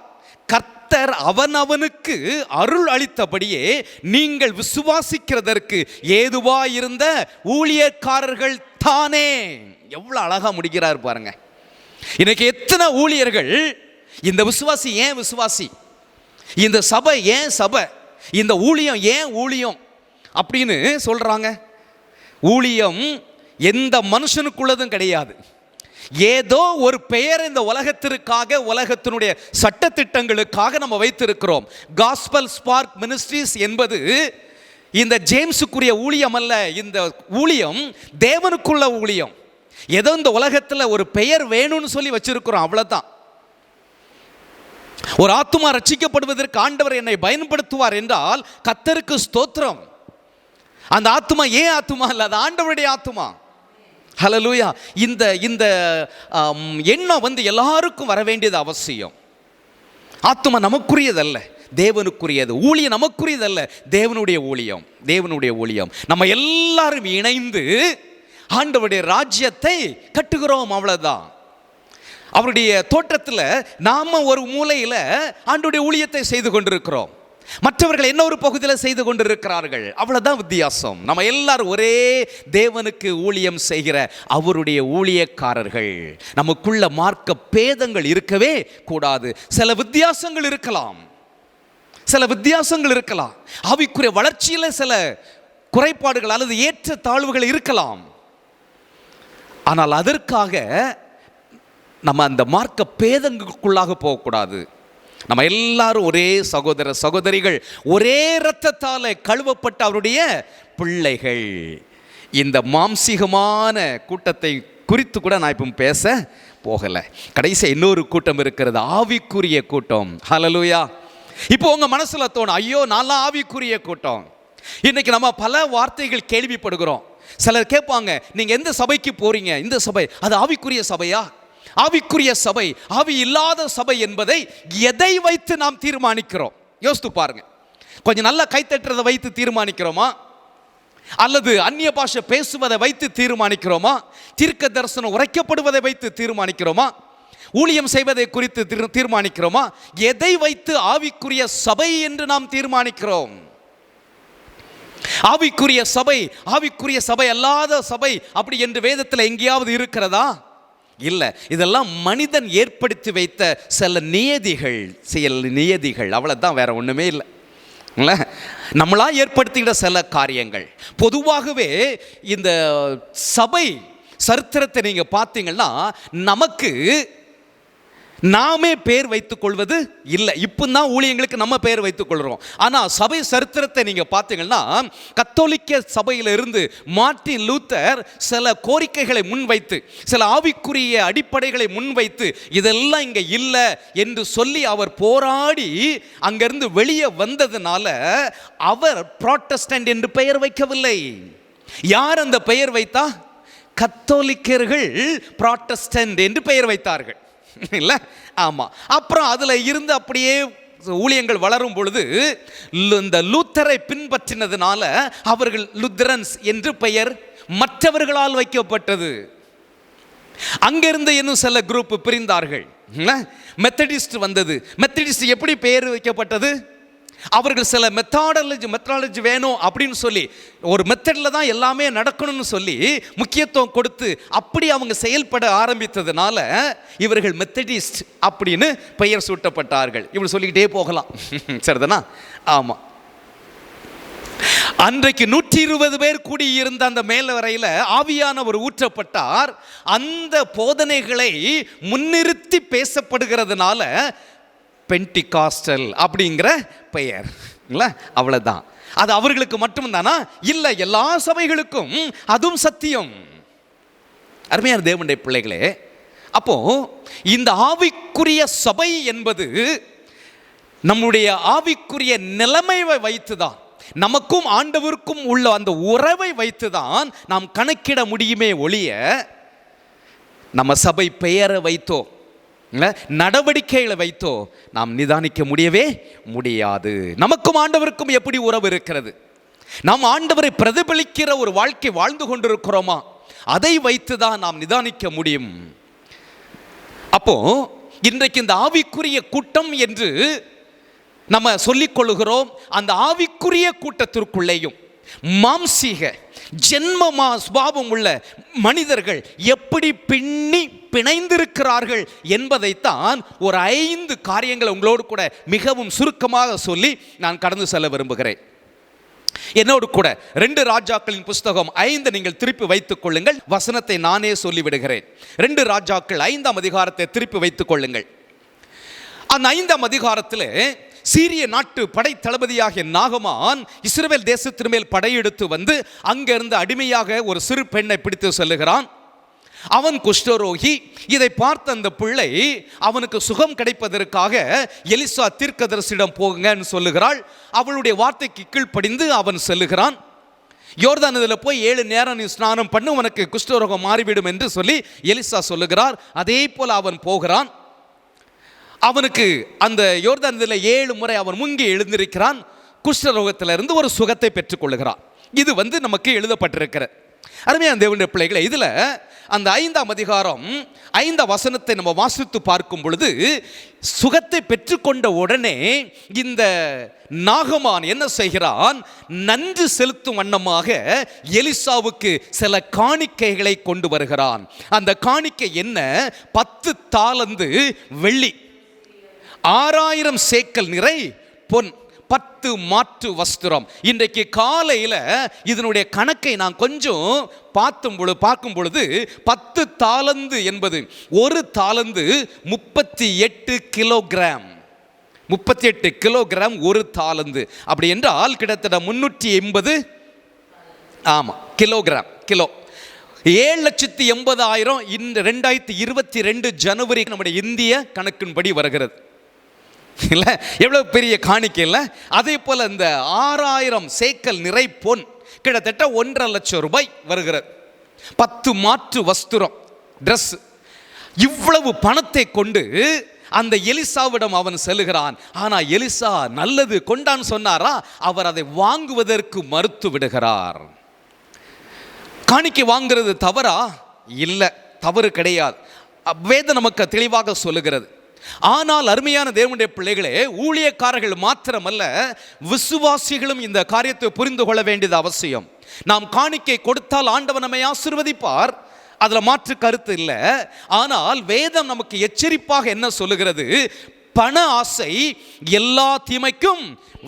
கர்த்தர் அவனவனுக்கு அருள் அளித்தபடியே நீங்கள் விசுவாசிக்கிறதற்கு ஏதுவாயிருந்த ஊழியக்காரர்கள் தானே. எவ்வளவு அழகா முடிக்கிறார் பாருங்க. இன்னைக்கு எத்தனை ஊழியர்கள் இந்த விசுவாசி ஏன் விசுவாசி, இந்த சபை ஏன் சபை, இந்த ஊழியம் ஏன் ஊழியம் அப்படின்னு சொல்றாங்க. ஊழியம் எந்த மனுஷனுக்குள்ளதும் கிடையாது. ஏதோ ஒரு பெயர் இந்த உலகத்திற்காக, உலகத்தினுடைய சட்டத்திட்டங்களுக்காக நம்ம வைத்திருக்கிறோம். காஸ்பல் ஸ்பார்க் மினிஸ்ட்ரீஸ் என்பது இந்த ஜேம்ஸுக்குரிய ஊழியம் அல்ல. இந்த ஊழியம் தேவனுக்குள்ள ஊழியம். ஏதோ இந்த உலகத்தில் ஒரு பெயர் வேணும்னு சொல்லி வச்சிருக்கிறோம், அவ்வளவுதான். ஒரு ஆத்துமா ரட்சிக்கப்படுவதற்கு ஆண்டவர் என்னை பயன்படுத்துவார் என்றால் கர்த்தருக்கு ஸ்தோத்திரம். அந்த ஆத்துமா ஏன் ஆத்துமா அல்ல, அது ஆண்டவருடைய ஆத்துமா. ஹல்லேலூயா. இந்த இந்த எண்ணம் எல்லாருக்கும் வர வேண்டியது அவசியம். ஆத்துமா நமக்குரியதல்ல, தேவனுக்குரியது. ஊழியம் நமக்குரியதல்ல, தேவனுடைய ஊழியம். தேவனுடைய ஊழியம். நம்ம எல்லாரும் இணைந்து ஆண்டவருடைய ராஜ்யத்தை கட்டுகிறோம், அவ்வளவுதான். அவருடைய தோற்றத்தில் நாம ஒரு மூலையில் ஆண்டவருடைய ஊழியத்தை செய்து கொண்டிருக்கிறோம். மற்றவர்கள் என்ன ஒரு பகுதியில் செய்து கொண்டிருக்கிறார்கள். அவ்வளவுதான் வித்தியாசம். நம்ம எல்லாரும் ஒரே தேவனுக்கு ஊழியம் செய்கிற அவருடைய ஊழியக்காரர்கள். நமக்குள்ள மார்க்க பேதங்கள் இருக்கவே கூடாது. சில வித்தியாசங்கள் இருக்கலாம், ஆவிக்குரிய வளர்ச்சியில் சில குறைபாடுகள் அல்லது ஏற்ற தாழ்வுகள் இருக்கலாம். ஆனால் அதற்காக நம்ம அந்த மார்க்க பேதங்களுக்குள்ளாக போகக்கூடாது. நம்ம எல்லாரும் ஒரே சகோதர சகோதரிகள், ஒரே இரத்தத்தால் கழுவப்பட்ட அவருடைய பிள்ளைகள். இந்த மாம்சீகமான கூட்டத்தை குறித்து கூட நான் இப்போ பேச போகலை. கடைசி இன்னொரு கூட்டம் இருக்கிறது, ஆவிக்குரிய கூட்டம். ஹல்லேலூயா. இப்போ உங்க மனசுல தோணும், ஐயோ நான்லாம் ஆவிக்குரிய கூட்டம். இன்னைக்கு நம்ம பல வார்த்தைகள் கேள்விப்படுகிறோம். சிலர் கேட்பாங்க, நீங்க எந்த சபைக்கு போறீங்க? இந்த சபை, அது ஆவிக்குரிய சபையா? ஆவிக்குரிய சபை, ஆவி இல்லாத சபை என்பதை எதை வைத்து நாம் தீர்மானிக்கிறோம்? யோசித்து பாருங்க. கொஞ்சம் நல்லா கைத்தட்டுறதை வைத்து தீர்மானிக்கிறோமா, அல்லது அந்நிய பாஷை பேசுவதை வைத்து தீர்மானிக்கிறோமா, தீர்க்க தரிசனம் உரைக்கப்படுவதை வைத்து தீர்மானிக்கிறோமா, ஊழியம் செய்வதை குறித்து தீர்மானிக்கிறோமா? எதை வைத்து ஆவிக்குரிய சபை என்று நாம் தீர்மானிக்கிறோம்? ஆவிக்குரிய சபை, ஆவிக்குரிய சபை அல்லாத சபை அப்படி என்று வேதத்தில் எங்கேயாவது இருக்கிறதா? இல்லை. இதெல்லாம் மனிதன் ஏற்படுத்தி வைத்த சில நியதிகள், அவ்வளோதான், வேற ஒன்றுமே இல்லை. நம்மளா ஏற்படுத்திக்கிற சில காரியங்கள். பொதுவாகவே இந்த சபை சரித்திரத்தை நீங்க பார்த்தீங்கன்னா நமக்கு நாமே பேர் வைத்துக் கொள்வது இல்லை. இப்போ தான் ஊழியங்களுக்கு நம்ம பேர் வைத்துக் கொள்கிறோம். ஆனால் சபை சரித்திரத்தை நீங்கள் பார்த்தீங்கன்னா கத்தோலிக்க சபையிலிருந்து மார்ட்டின் லூத்தர் சில கோரிக்கைகளை முன்வைத்து, சில ஆவிக்குரிய அடிப்படைகளை முன்வைத்து, இதெல்லாம் இங்கே இல்லை என்று சொல்லி அவர் போராடி அங்கிருந்து வெளியே வந்ததுனால அவர் புராட்டஸ்டன்ட் என்று பெயர் வைக்கவில்லை. யார் அந்த பெயர் வைத்தா? கத்தோலிக்கர்கள் புராட்டஸ்டன்ட் என்று பெயர் வைத்தார்கள், இல்லை? ஆமாம். அப்புறம் அதில் இருந்து அப்படியே ஊழியங்கள் வளரும் பொழுது இந்த லூத்தரை பின்பற்றினதுனால அவர்கள் லுத்தரன்ஸ் என்று பெயர் மற்றவர்களால் வைக்கப்பட்டது. அங்கிருந்து இன்னும் சில குரூப் பிரிந்தார்கள். மெத்தடிஸ்ட் வந்தது. மெத்தடிஸ்ட் எப்படி பெயர் வைக்கப்பட்டது? அவர்கள் சில மெத்தடாலஜி வேணும் அப்படின்னு சொல்லி, ஒரு மெத்தடில் தான் எல்லாமே நடக்கணும்னு சொல்லி முக்கியத்துவம் கொடுத்து அப்படி அவங்க செயல்பட ஆரம்பித்ததுனால இவர்கள் மெத்தடிஸ்ட் அப்படின்னு பெயர் சூட்டப்பட்டார்கள். இப்படி சொல்லிக்கிட்டே போகலாம், சரிதானா? ஆமாம். அன்றைக்கு 120 பேர் கூடியிருந்த அந்த மேலறையில் ஆவியானவர் ஊற்றப்பட்டார். அந்த போதனைகளை முன்னிறுத்தி பேசப்படுகிறதுனால பென்டிகாஸ்டல் அப்படிங்கிற பெயர், இல்லை? அவ்வளவுதான். அது அவர்களுக்கு மட்டும்தானா? இல்லை, எல்லா சபைகளுக்கும் அதுவும் சத்தியம். அருமையான தேவனுடைய பிள்ளைகளே, அப்போ இந்த ஆவிக்குரிய சபை என்பது நம்முடைய ஆவிக்குரிய நிலைமையை வைத்துதான், நமக்கும் ஆண்டவருக்கும் உள்ள அந்த உறவை வைத்துதான் நாம் கணக்கிட முடியுமே ஒழிய நம்ம சபை பெயரை வைத்தோ நடவடிக்கைகளை வைத்தோ நாம் நிதானிக்க முடியவே முடியாது. நமக்கும் ஆண்டவருக்கும் எப்படி உறவு இருக்கிறது? நாம் ஆண்டவரை பிரதிபலிக்கிற ஒரு வாழ்க்கை வாழ்ந்து கொண்டிருக்கிறோமா? அதை வைத்துதான் நாம் நிதானிக்க முடியும். அப்போ இன்றைக்கு இந்த ஆவிக்குரிய கூட்டம் என்று நம்ம சொல்லிக் கொள்ளுகிறோம். அந்த ஆவிக்குரிய கூட்டத்திற்குள்ளேயும் மாம்சீக ஜென்மமா சுபாவம் உள்ள மனிதர்கள் எப்படி பிணைந்திருக்கிறார்கள் என்பதைத்தான் ஒரு 5 காரியங்களை உங்களோடு கூட மிகவும் சுருக்கமாக சொல்லி நான் கடந்து செல்ல விரும்புகிறேன். என்னோடு கூட 2 ராஜாக்களின் புஸ்தகம் 5 நீங்கள் திருப்பி வைத்துக் கொள்ளுங்கள். வசனத்தை நானே சொல்லிவிடுகிறேன். 2 ராஜாக்கள் 5ஆம் அதிகாரத்தை திருப்பி வைத்துக் கொள்ளுங்கள். அந்த 5ஆம் அதிகாரத்தில் சீரிய நாட்டு படை தளபதியாகிய நாகமான் இஸ்ரவேல் தேசத்தின் மேல் படையெடுத்து வந்து அங்கிருந்து அடிமையாக ஒரு சிறு பெண்ணை பிடித்து செல்லுகிறான். அவன் குஷ்டரோகி. இதை பார்த்த அந்த பிள்ளை அவனுக்கு சுகம் கிடைப்பதற்காக எலிசா தீர்க்கதரிசியிடம் போங்கன்னு சொல்லுகிறாள். அவளுடைய வார்த்தைக்கு கீழ்ப்படிந்து அவன் செல்லுகிறான். யோர்தான் இதில் போய் 7 நேரம் நீ ஸ்நானம் பண்ணு, உனக்கு குஷ்டரோகம் மாறிவிடும் என்று சொல்லி எலிசா சொல்லுகிறார். அதே போல அவன் போகிறான். அவனுக்கு அந்த யோர்தான் இதில் 7 முறை அவன் முங்கி எழுந்திருக்கிறான். குஷ்டரோகத்திலிருந்து ஒரு சுகத்தை பெற்றுக்கொள்ளுகிறான். இது நமக்கு எழுதப்பட்டிருக்கிற அருமையான தேவனுடைய பிள்ளைகளை. இதில் அந்த 5ஆம் அதிகாரம் 5ஆம் வசனத்தை நம்ம வாசித்து பார்க்கும் பொழுது, சுகத்தை பெற்றுக்கொண்ட உடனே இந்த நாகமான் என்ன செய்கிறான்? நன்றி செலுத்தும் வண்ணமாக எலிசாவுக்கு சில காணிக்கைகளை கொண்டு வருகிறான். அந்த காணிக்கை என்ன? 10 தாலந்து வெள்ளி, 6000 சேக்கல் நிறை பொன், 10 மாற்று வஸ்திரம். இன்றைக்கு காலையில் இதனுடைய கணக்கை நான் கொஞ்சம் பார்க்கும் பொழுது 10 தாலந்து என்பது ஒரு தாலந்து 38 கிலோகிராம். 38 கிலோகிராம் ஒரு தாலந்து. அப்படி என்றால் கிட்டத்தட்ட 380 கிலோகிராம். கிலோ 7,80,000 இந்த 2022 ஜனவரி நம்முடைய இந்திய கணக்கின்படி வருகிறது. இல்லை, எவ்வளவு பெரிய காணிக்கை இல்லை? அதே போல இந்த 6000 சேக்கல் நிறை பொன் கிட்டத்தட்ட 1,50,000 ரூபாய் வருகிறது. 10 மாற்று வஸ்திரம், ட்ரெஸ். இவ்வளவு பணத்தை கொண்டு அந்த எலிசாவிடம் அவன் செல்கிறான். ஆனா எலிசா நல்லது கொண்டான்னு சொன்னாரா? அவர் அதை வாங்குவதற்கு மறுத்து விடுகிறார். காணிக்கை வாங்குறது தவறா? இல்லை, தவறு கிடையாது. வேதம் நமக்கு தெளிவாக சொல்லுகிறது. ஆனால் அருமையான தேவனுடைய பிள்ளைகளே, ஊழியக்காரர்கள் மாத்திரமல்ல, விசுவாசிகளும் இந்த காரியத்தை புரிந்து கொள்ள வேண்டியது அவசியம். நாம் காணிக்கை கொடுத்தால் ஆண்டவர் நம்மை ஆசீர்வதிப்பார், அதுல மாற்று கருத்து இல்லை. ஆனால் வேதம் நமக்கு எச்சரிப்பாக என்ன சொல்லுகிறது? பண ஆசை எல்லா தீமைக்கும்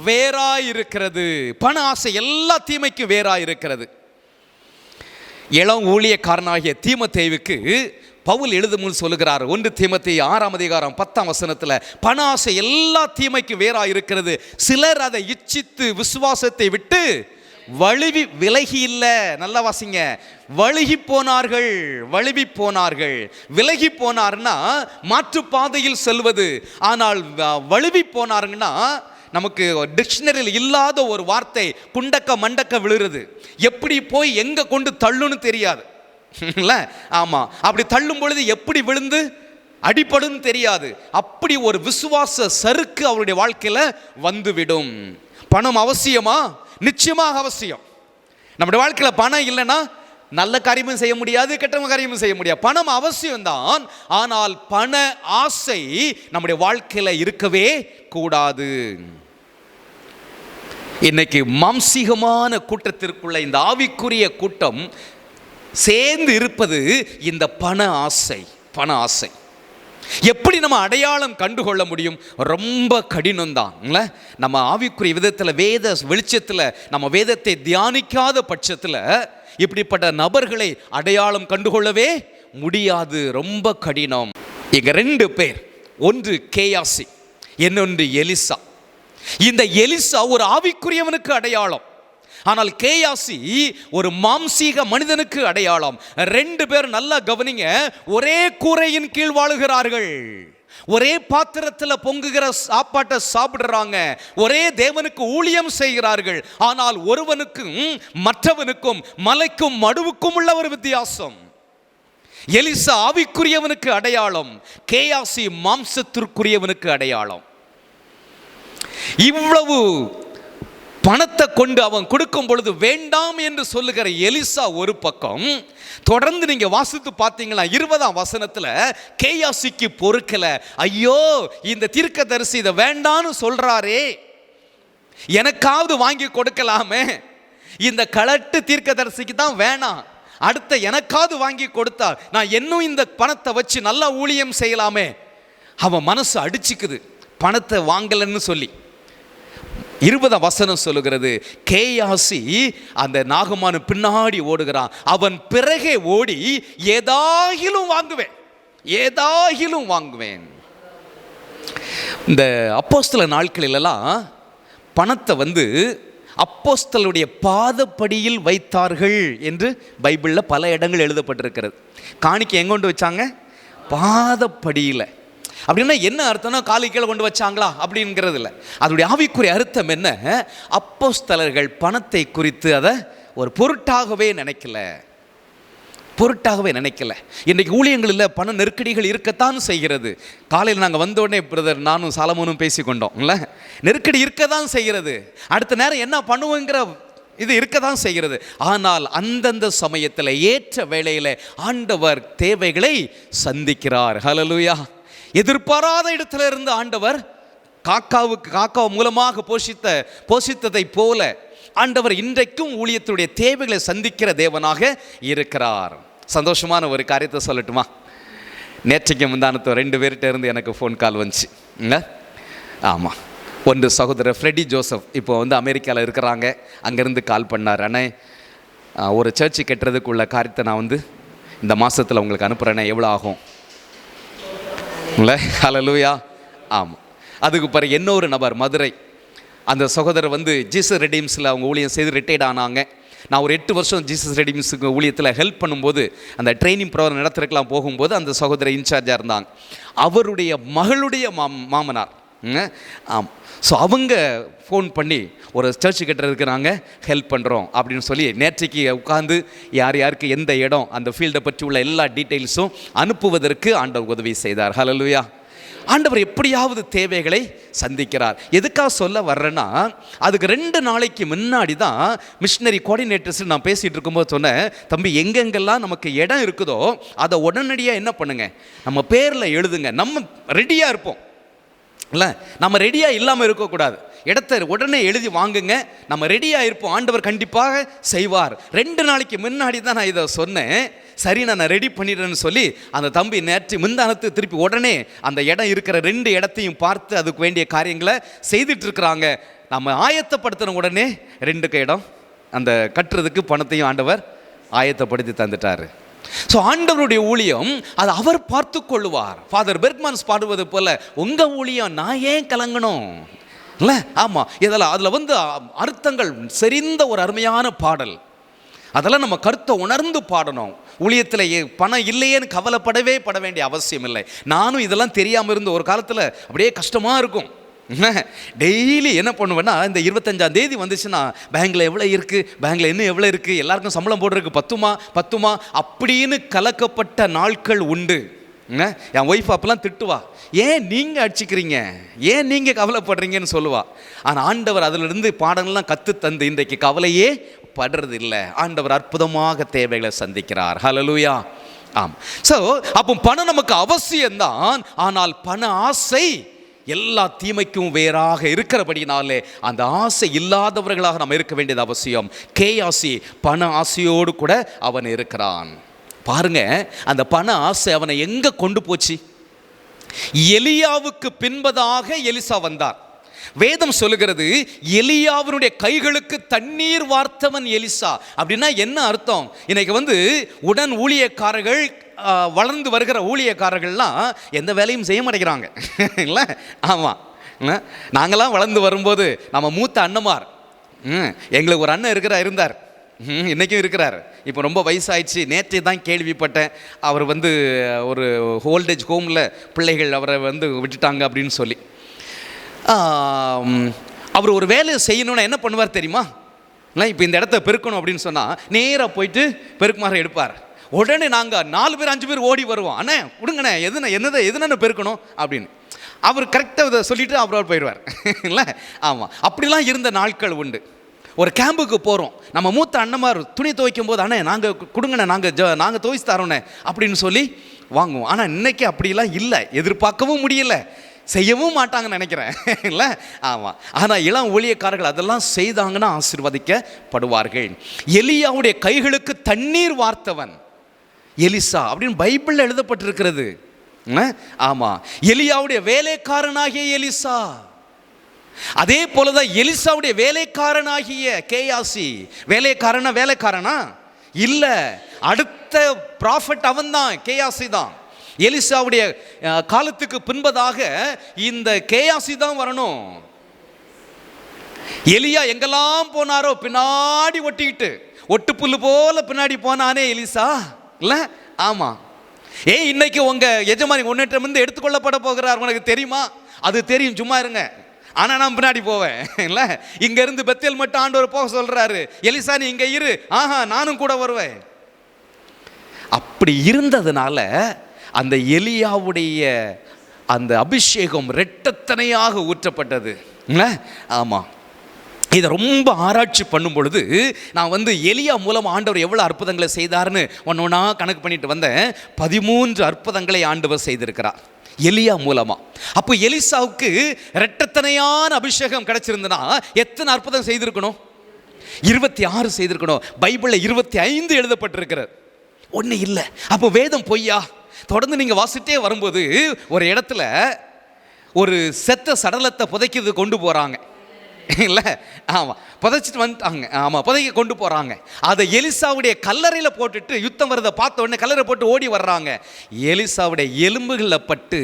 வேறாயிருக்கிறது. பண ஆசை எல்லா தீமைக்கும் வேறாயிருக்கிறது. இளம் ஊழியக்காரனாகிய தீமோத்தேயுவுக்கு பவுல் எழுதுமுன் சொல்லுகிறார். 1 தீமோத்தேயு 6ஆம் அதிகாரம் 10ஆம் வசனத்தில், பண ஆசை எல்லா தீமைக்கு வேறா இருக்கிறது. சிலர் அதை இச்சித்து விசுவாசத்தை விட்டு விலகி இல்லை. நல்லா வாசிங்க, வழுகி போனார்கள். விலகி போனார்னா மாற்று பாதையில் செல்வது. ஆனால் வழுவி போனாருங்கன்னா நமக்கு டிக்ஷனரியில் இல்லாத ஒரு வார்த்தை, குண்டக்க மண்டக்க விழுறது. எப்படி போய் எங்க கொண்டு தள்ளுன்னு தெரியாது. அப்படி தள்ளும் பொழுது எப்படி விழுந்து அடிபடும் தெரியாது. அப்படி ஒரு விசுவாச சறுக்கு அவருடைய வாழ்க்கையில வந்துவிடும். பணம் அவசியமா? நிச்சயமாக அவசியம். நம்முடைய வாழ்க்கையில பணம் இல்லைன்னா நல்ல காரியமும் செய்ய முடியாது, கெட்ட காரியமும் செய்ய முடியாது. பணம் அவசியம்தான். ஆனால் பண ஆசை நம்முடைய வாழ்க்கையில இருக்கவே கூடாது. இன்னைக்கு மாம்சீகமான கூட்டத்திற்குள்ள இந்த ஆவிக்குரிய கூட்டம் சேர்ந்து இருப்பது இந்த பண ஆசை. எப்படி நம்ம அடையாளம் கண்டுகொள்ள முடியும்? ரொம்ப கடினம் தான். நம்ம ஆவிக்குரிய விதத்தில், வேத வெளிச்சத்தில் நம்ம வேதத்தை தியானிக்காத பட்சத்தில் இப்படிப்பட்ட நபர்களை அடையாளம் கண்டுகொள்ளவே முடியாது. ரொம்ப கடினம். இங்க 2 பேர், ஒன்று கேயாசி, இன்னொன்று எலிசா. இந்த எலிசா ஒரு ஆவிக்குரியவனுக்கு அடையாளம், ஆனால் கேயாசி ஒரு மாம்சீக மனிதனுக்கு அடையாளம். 2 பேர் நல்லா கவனிங்க, ஒரே கூரையின் கீழ் வாழுகிறார்கள், ஒரே பாத்திரத்தில் பொங்குகிற சாப்பாட்டை சாப்பிடுறாங்க, ஒரே தேவனுக்கு ஊழியம் செய்கிறார்கள். ஆனால் ஒருவனுக்கும் மற்றவனுக்கும் மலைக்கும் மடுவுக்கும் உள்ள ஒரு வித்தியாசம். எலிசா ஆவிக்குரியவனுக்கு அடையாளம், கேயாசி மாம்சத்திற்குரியவனுக்கு அடையாளம். இவ்வளவு பணத்தை கொண்டு அவன் கொடுக்கும் பொழுது வேண்டாம் என்று சொல்லுகிற எலிசா ஒரு பக்கம். தொடர்ந்து நீங்க வாசித்து பார்த்தீங்களா 20ஆம் வசனத்துல கேயாசிக்கு பொறுக்கல. ஐயோ, இந்த தீர்க்கதரிசி இதை வேண்டான்னு சொல்றாரே, எனக்காவது வாங்கி கொடுக்கலாமே. இந்த கலட்டு தீர்க்கதரிசிக்கு தான் வேணாம், அடுத்த எனக்காவது வாங்கி கொடுத்தா நான் இன்னும் இந்த பணத்தை வச்சு நல்லா ஊழியம் செய்யலாமே. அவன் மனசு அடிச்சுக்குது பணத்தை வாங்கலன்னு சொல்லி. 20ஆம் வசனம் சொல்லுகிறது, கேயாசி அந்த நாகமானு பின்னாடி ஓடுகிறான். அவன் பிறகே ஓடி ஏதாகிலும் வாங்குவேன். இந்த அப்போஸ்தல நாட்களிலெல்லாம் பணத்தை அப்போஸ்தலருடைய பாதப்படியில் வைத்தார்கள் என்று பைபிளில் பல இடங்கள் எழுதப்பட்டிருக்கிறது. காணிக்கை எங்க கொண்டு வச்சாங்க? பாதப்படியில். அப்படின்னா என்ன அர்த்தம்னா காலை கீழே கொண்டு வச்சாங்களா அப்படிங்கிறது இல்லை. அதோடைய ஆவிக்குரிய அர்த்தம் என்ன? அப்போஸ்தலர்கள் பணத்தை குறித்து அதை ஒரு பொருட்டாகவே நினைக்கல. இன்றைக்கு ஊழியங்களில் பண நெருக்கடிகள் இருக்கத்தான் செய்கிறது. காலையில் நாங்கள் வந்த உடனே பிரதர் நானும் சாலமோனும் பேசிக்கொண்டோம். நெருக்கடி இருக்கத்தான் செய்கிறது. அடுத்த நேரம் என்ன பண்ணுவோங்கிற இது இருக்க தான் செய்கிறது. ஆனால் அந்தந்த சமயத்தில் ஏற்ற வேளையில் ஆண்டவர் தேவைகளை சந்திக்கிறார். ஹல்லேலூயா. எதிர்பாராத இடத்துல இருந்து ஆண்டவர் காக்கா மூலமாக போஷித்ததை போல ஆண்டவர் இன்றைக்கும் ஊழியத்துடைய தேவைகளை சந்திக்கிற தேவனாக இருக்கிறார். சந்தோஷமான ஒரு காரியத்தை சொல்லட்டுமா? நேற்றைக்கு முந்தானத்து 2 பேர்கிட்ட இருந்து எனக்கு ஃபோன் கால் வந்துச்சு. ஆமாம், ஒன்று சகோதரர் ஃப்ரெடி ஜோசப் இப்போ அமெரிக்காவில் இருக்கிறாங்க. அங்கேருந்து கால் பண்ணார். அண்ணே, ஒரு சர்ச்சு கட்டுறதுக்குள்ள காரியத்தை நான் இந்த மாதத்தில் உங்களுக்கு அனுப்புகிறேன்னே, எவ்வளோ ஆகும் இல்லை? ஹல்லேலூயா. ஆமாம். அதுக்கு பிறகு இன்னொரு நபர் மதுரை, அந்த சகோதரர் ஜீசஸ் ரெடீம்ஸில் அவங்க ஊழியம் செய்து ரிட்டையர்ட் ஆனாங்க. நான் ஒரு 8 வருஷம் ஜீசஸ் ரெடீம்ஸுக்கு ஊழியத்தில் ஹெல்ப் பண்ணும்போது, அந்த ட்ரைனிங் ப்ரோக்ராம் நடத்துறதுக்கெலாம் போகும்போது அந்த சகோதரர் இன்சார்ஜாக இருந்தாங்க. அவருடைய மகளுடைய மாமனார். ஸோ அவங்க ஃபோன் பண்ணி ஒரு சர்ச்சு கட்டுறதுக்கு நாங்கள் ஹெல்ப் பண்ணுறோம் அப்படின்னு சொல்லி நேற்றைக்கு உட்காந்து யார் யாருக்கு எந்த இடம், அந்த ஃபீல்டை பற்றி உள்ள எல்லா டீட்டெயில்ஸும் அனுப்புவதற்கு ஆண்டவர் உதவி செய்தார். ஹல்லேலூயா. ஆண்டவர் எப்படியாவது தேவைகளை சந்திக்கிறார். எதுக்காக சொல்ல வர்றேன்னா, அதுக்கு 2 நாளைக்கு முன்னாடி தான் மிஷினரி கோஆர்டினேட்டர்ஸ் நான் பேசிகிட்டு இருக்கும்போது சொன்னேன், தம்பி எங்கெங்கெல்லாம் நமக்கு இடம் இருக்குதோ அதை உடனடியாக என்ன பண்ணுங்க, நம்ம பேரில் எழுதுங்க. நம்ம ரெடியாக இருப்போம் இல்லை, நம்ம ரெடியாக இல்லாமல் இருக்கக்கூடாது. இடத்த உடனே எழுதி வாங்குங்க, நம்ம ரெடியாக இருப்போம், ஆண்டவர் கண்டிப்பாக செய்வார். 2 நாளைக்கு முன்னாடி தான் நான் இதை சொன்னேன். சரி, நான் ரெடி பண்ணிடுறேன்னு சொல்லி அந்த தம்பி நேற்று முந்தானத்து திருப்பி உடனே அந்த இடம் இருக்கிற 2 இடத்தையும் பார்த்து அதுக்கு வேண்டிய காரியங்களை செய்துட்டு இருக்கிறாங்க. நம்ம ஆயத்தப்படுத்தின உடனே 2 இடம் அந்த கட்டுறதுக்கு பணத்தையும் ஆண்டவர் ஆயத்தப்படுத்தி தந்துட்டார். ஸோ ஆண்டவருடைய ஊழியம் அதை அவர் பார்த்து கொள்ளுவார். ஃபாதர் பெர்க்மன்ஸ் பாடுவது போல, உங்கள் ஊழியம் நான் ஏன் கலங்கணும் இல்லை? ஆமாம், இதெல்லாம் அதில் அர்த்தங்கள் செறிந்த ஒரு அருமையான பாடல். அதெல்லாம் நம்ம கருத்தை உணர்ந்து பாடணும். ஊழியத்தில் பணம் இல்லையேன்னு கவலைப்படவே பட வேண்டிய அவசியம் இல்லை. நானும் இதெல்லாம் தெரியாமல் இருந்து ஒரு காலத்தில் அப்படியே கஷ்டமாக இருக்கும். டெய்லி என்ன பண்ணுவேன்னா, இந்த 25ஆம் தேதி வந்துச்சுன்னா பேங்கில் எவ்வளோ இருக்குது, பேங்கில் இன்னும் எவ்வளோ இருக்குது, எல்லாருக்கும் சம்பளம் போடுறதுக்கு பத்துமா அப்படின்னு கலக்கப்பட்ட நாட்கள் உண்டு. என் ஒய்ஃப் அப்பெல்லாம் திட்டுவா, ஏன் நீங்கள் அடிச்சுக்கிறீங்க, ஏன் நீங்கள் கவலைப்படுறீங்கன்னு சொல்லுவா. ஆனால் ஆண்டவர் அதிலிருந்து பாடங்கள்லாம் கற்று தந்து இன்றைக்கு கவலையே படுறது இல்லை. ஆண்டவர் அற்புதமாக தேவைகளை சந்திக்கிறார். ஹல்லேலூயா. ஆம். ஸோ அப்போ பணம் நமக்கு அவசியம்தான். ஆனால் பண ஆசை எல்லா தீமைக்கும் வேறாக இருக்கிறபடினாலே அந்த ஆசை இல்லாதவர்களாக நாம் இருக்க வேண்டியது அவசியம். கேயாசி பண ஆசையோடு கூட அவன் இருக்கிறான். பாருங்க, அந்த பண ஆசை அவனை எங்க கொண்டு போச்சு? எலியாவுக்கு பின்பதாக எலிசா வந்தார். வேதம் சொல்லுகிறது, எலியாவினுடைய கைகளுக்கு தண்ணீர் வார்த்தவன் எலிசா. அப்படின்னா என்ன அர்த்தம்? இன்னைக்கு உடன் ஊழியக்காரர்கள், வளர்ந்து வருகிற ஊழியக்காரர்கள்லாம் எந்த வேலையும் செய்ய மாட்டேங்கிறாங்க இல்லை? ஆமாம், நாங்களாம் வளர்ந்து வரும்போது நம்ம மூத்த அண்ணமார், எங்களுக்கு ஒரு அண்ணன் இருந்தார், இன்றைக்கும் இருக்கிறார். இப்போ ரொம்ப வயசாயிடுச்சு. நேற்று தான் கேள்விப்பட்டேன், அவர் ஒரு ஓல்டேஜ் ஹோமில் பிள்ளைகள் அவரை விட்டுட்டாங்க அப்படின்னு சொல்லி. அவர் ஒரு வேலையை செய்யணும்னா என்ன பண்ணுவார் தெரியுமா? இப்போ இந்த இடத்த பெருக்கணும் அப்படின்னு சொன்னால் நேராக போயிட்டு பெருக்குமாற எடுப்பார். உடனே நாங்கள் 4 பேர் 5 பேர் ஓடி வருவோம், அண்ணே விடுங்கண்ணே, எதுனா பெருக்கணும் அப்படின்னு. அவர் கரெக்டாக இதை சொல்லிவிட்டு அவரோட போயிடுவார் இல்லை? ஆமாம், அப்படிலாம் இருந்த நாட்கள் உண்டு. ஒரு கேம்புக்கு போகிறோம், நம்ம மூத்த அண்ணமார் துணி துவைக்கும் போது, அண்ணே நாங்கள் கொடுங்கண்ணே, நாங்கள் துவைச்சு தரோண்ணே அப்படின்னு சொல்லி வாங்குவோம். ஆனால் இன்றைக்கி அப்படிலாம் இல்லை, எதிர்பார்க்கவும் முடியல, செய்யவும் மாட்டாங்கன்னு நினைக்கிறேன் இல்லை? ஆமாம். ஆனால் இளம் ஊழியக்காரர்கள் அதெல்லாம் செய்தாங்கன்னா ஆசீர்வதிக்கப்படுவார்கள். எலியாவுடைய கைகளுக்கு தண்ணீர் வார்த்தவன் எலிசா அப்படின்னு பைபிளில் எழுதப்பட்டிருக்கிறது. ஆமாம், எலியாவுடைய வேலைக்காரனாகிய எலிசா. அதே போலதான் எலிசாவுடைய வேலைக்காரனாகிய கேயாசி. வேலைக்காரனா இல்ல, அடுத்த ப்ராஃபட் அவன் தான், கேயாசி தான். எலிசாவுடைய காலத்துக்கு பின்பதாக இந்த கேயாசி தான் வரணும். எலியா எங்கெல்லாம் போனாரோ பின்னாடி ஒட்டிக்கிட்டு, ஒட்டு புல்லு போல பின்னாடி போனானே எலிசா இல்ல? ஆமா. இன்னைக்கு உங்க எஜமானி உன்னிடம் இருந்து எடுத்துக்கொள்ளப்பட போகிறார், உனக்கு தெரியுமா? அது தெரியும், சும்மா இருங்க. ஆனா நான் பின்னாடி போவேன் இல்ல? இங்க இருந்து பெத்தேல் மட்டும் ஆண்டவர் போக சொல்றாரு, எலிசா நீ இங்க இரு, ஆஹா நானும் கூட வருவேன். அப்படி இருந்ததுனால அந்த எலியாவுடைய அந்த அபிஷேகம் இரட்டத்தனையாக ஊற்றப்பட்டது. ஆமா, இதை ரொம்ப ஆராய்ச்சி பண்ணும் பொழுது நான் எலியா மூலம் ஆண்டவர் எவ்வளோ அற்புதங்களை செய்தார்னு ஒன்றா கணக்கு பண்ணிட்டு வந்தேன். 13 அற்புதங்களை ஆண்டவர் செய்திருக்கிறார் எலியா மூலமா. அப்போ எலிசாவுக்கு இரட்டத்தனையான அபிஷேகம் கிடைச்சிருந்தனா எத்தனை அற்புதம் செய்திருக்கணும்? 26 செய்திருக்கணும். பைபிளில் 25 எழுதப்பட்டிருக்கிறது, ஒன்று இல்லை. அப்போ வேதம் பொய்யா? தொடர்ந்து நீங்கள் வாசிட்டே வரும்போது ஒரு இடத்துல ஒரு செத்த சடலத்தை புதைக்கிறது கொண்டு போகிறாங்க இல்லை? ஆமாம், புதைச்சிட்டு வந்துட்டாங்க. ஆமாம், புதைக்க கொண்டு போகிறாங்க. அதை எலிசாவுடைய கல்லறையில் போட்டுட்டு யுத்தம் வரதை பார்த்த உடனே கல்லறை போட்டு ஓடி வர்றாங்க. எலிசாவுடைய எலும்புகளில் பட்டு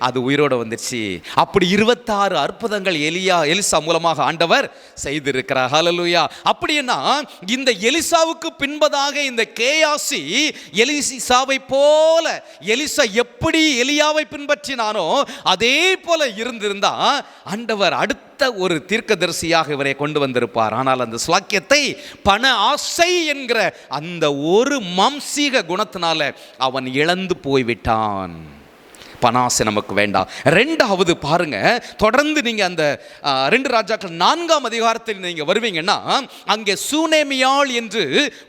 அது உயிரோடு வந்துடுச்சு. அப்படி 26 அற்புதங்கள் எலிசா மூலமாக ஆண்டவர் செய்திருக்கிறார். ஹல்லேலூயா. அப்படின்னா இந்த எலிசாவுக்கு பின்பதாக இந்த கேயாசி எலிசாவை போல, எலிசா எப்படி எலியாவை பின்பற்றினானோ அதே போல இருந்திருந்தா ஆண்டவர் அடுத்த ஒரு தீர்க்கதரிசியாக இவரை கொண்டு வந்திருப்பார். ஆனால் அந்த ஸ்லாக்கியத்தை பண ஆசை என்கிற அந்த ஒரு மாம்சீக குணத்தினால அவன் இழந்து போய்விட்டான். பணாசை நமக்கு வேண்டாம். ரெண்டாவது பாருங்க, தொடர்ந்து நீங்க அந்த 2 ராஜாக்கள் 4ஆம் அதிகாரத்தில் நீங்க வருவீங்கன்னா அங்கே சூனேமியாள் என்று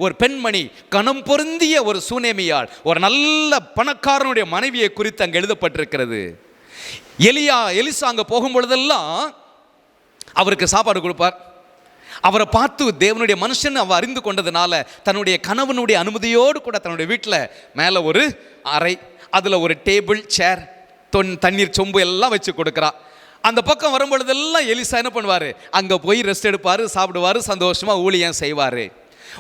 ஒரு பெண்மணி, கணம் பொருந்திய ஒரு சூனேமியாள், ஒரு நல்ல பணக்காரனுடைய மனைவியை குறித்து அங்கே எழுதப்பட்டிருக்கிறது. எலிசா அங்கே போகும் பொழுதெல்லாம் அவருக்கு சாப்பாடு கொடுப்பார். அவரை பார்த்து தேவனுடைய மனுஷன் அவ அறிந்து கொண்டதுனால தன்னுடைய கணவனுடைய அனுமதியோடு கூட தன்னுடைய வீட்டில் மேலே ஒரு அறை, அதில் ஒரு டேபிள், சேர், தண்ணீர் சொம்பு எல்லாம் வச்சு கொடுக்குறா. அந்த பக்கம் வரும்பொழுதெல்லாம் எலிசா என்ன பண்ணுவார்? அங்கே போய் ரெஸ்ட் எடுப்பார், சாப்பிடுவார், சந்தோஷமாக ஊழியம் செய்வார்.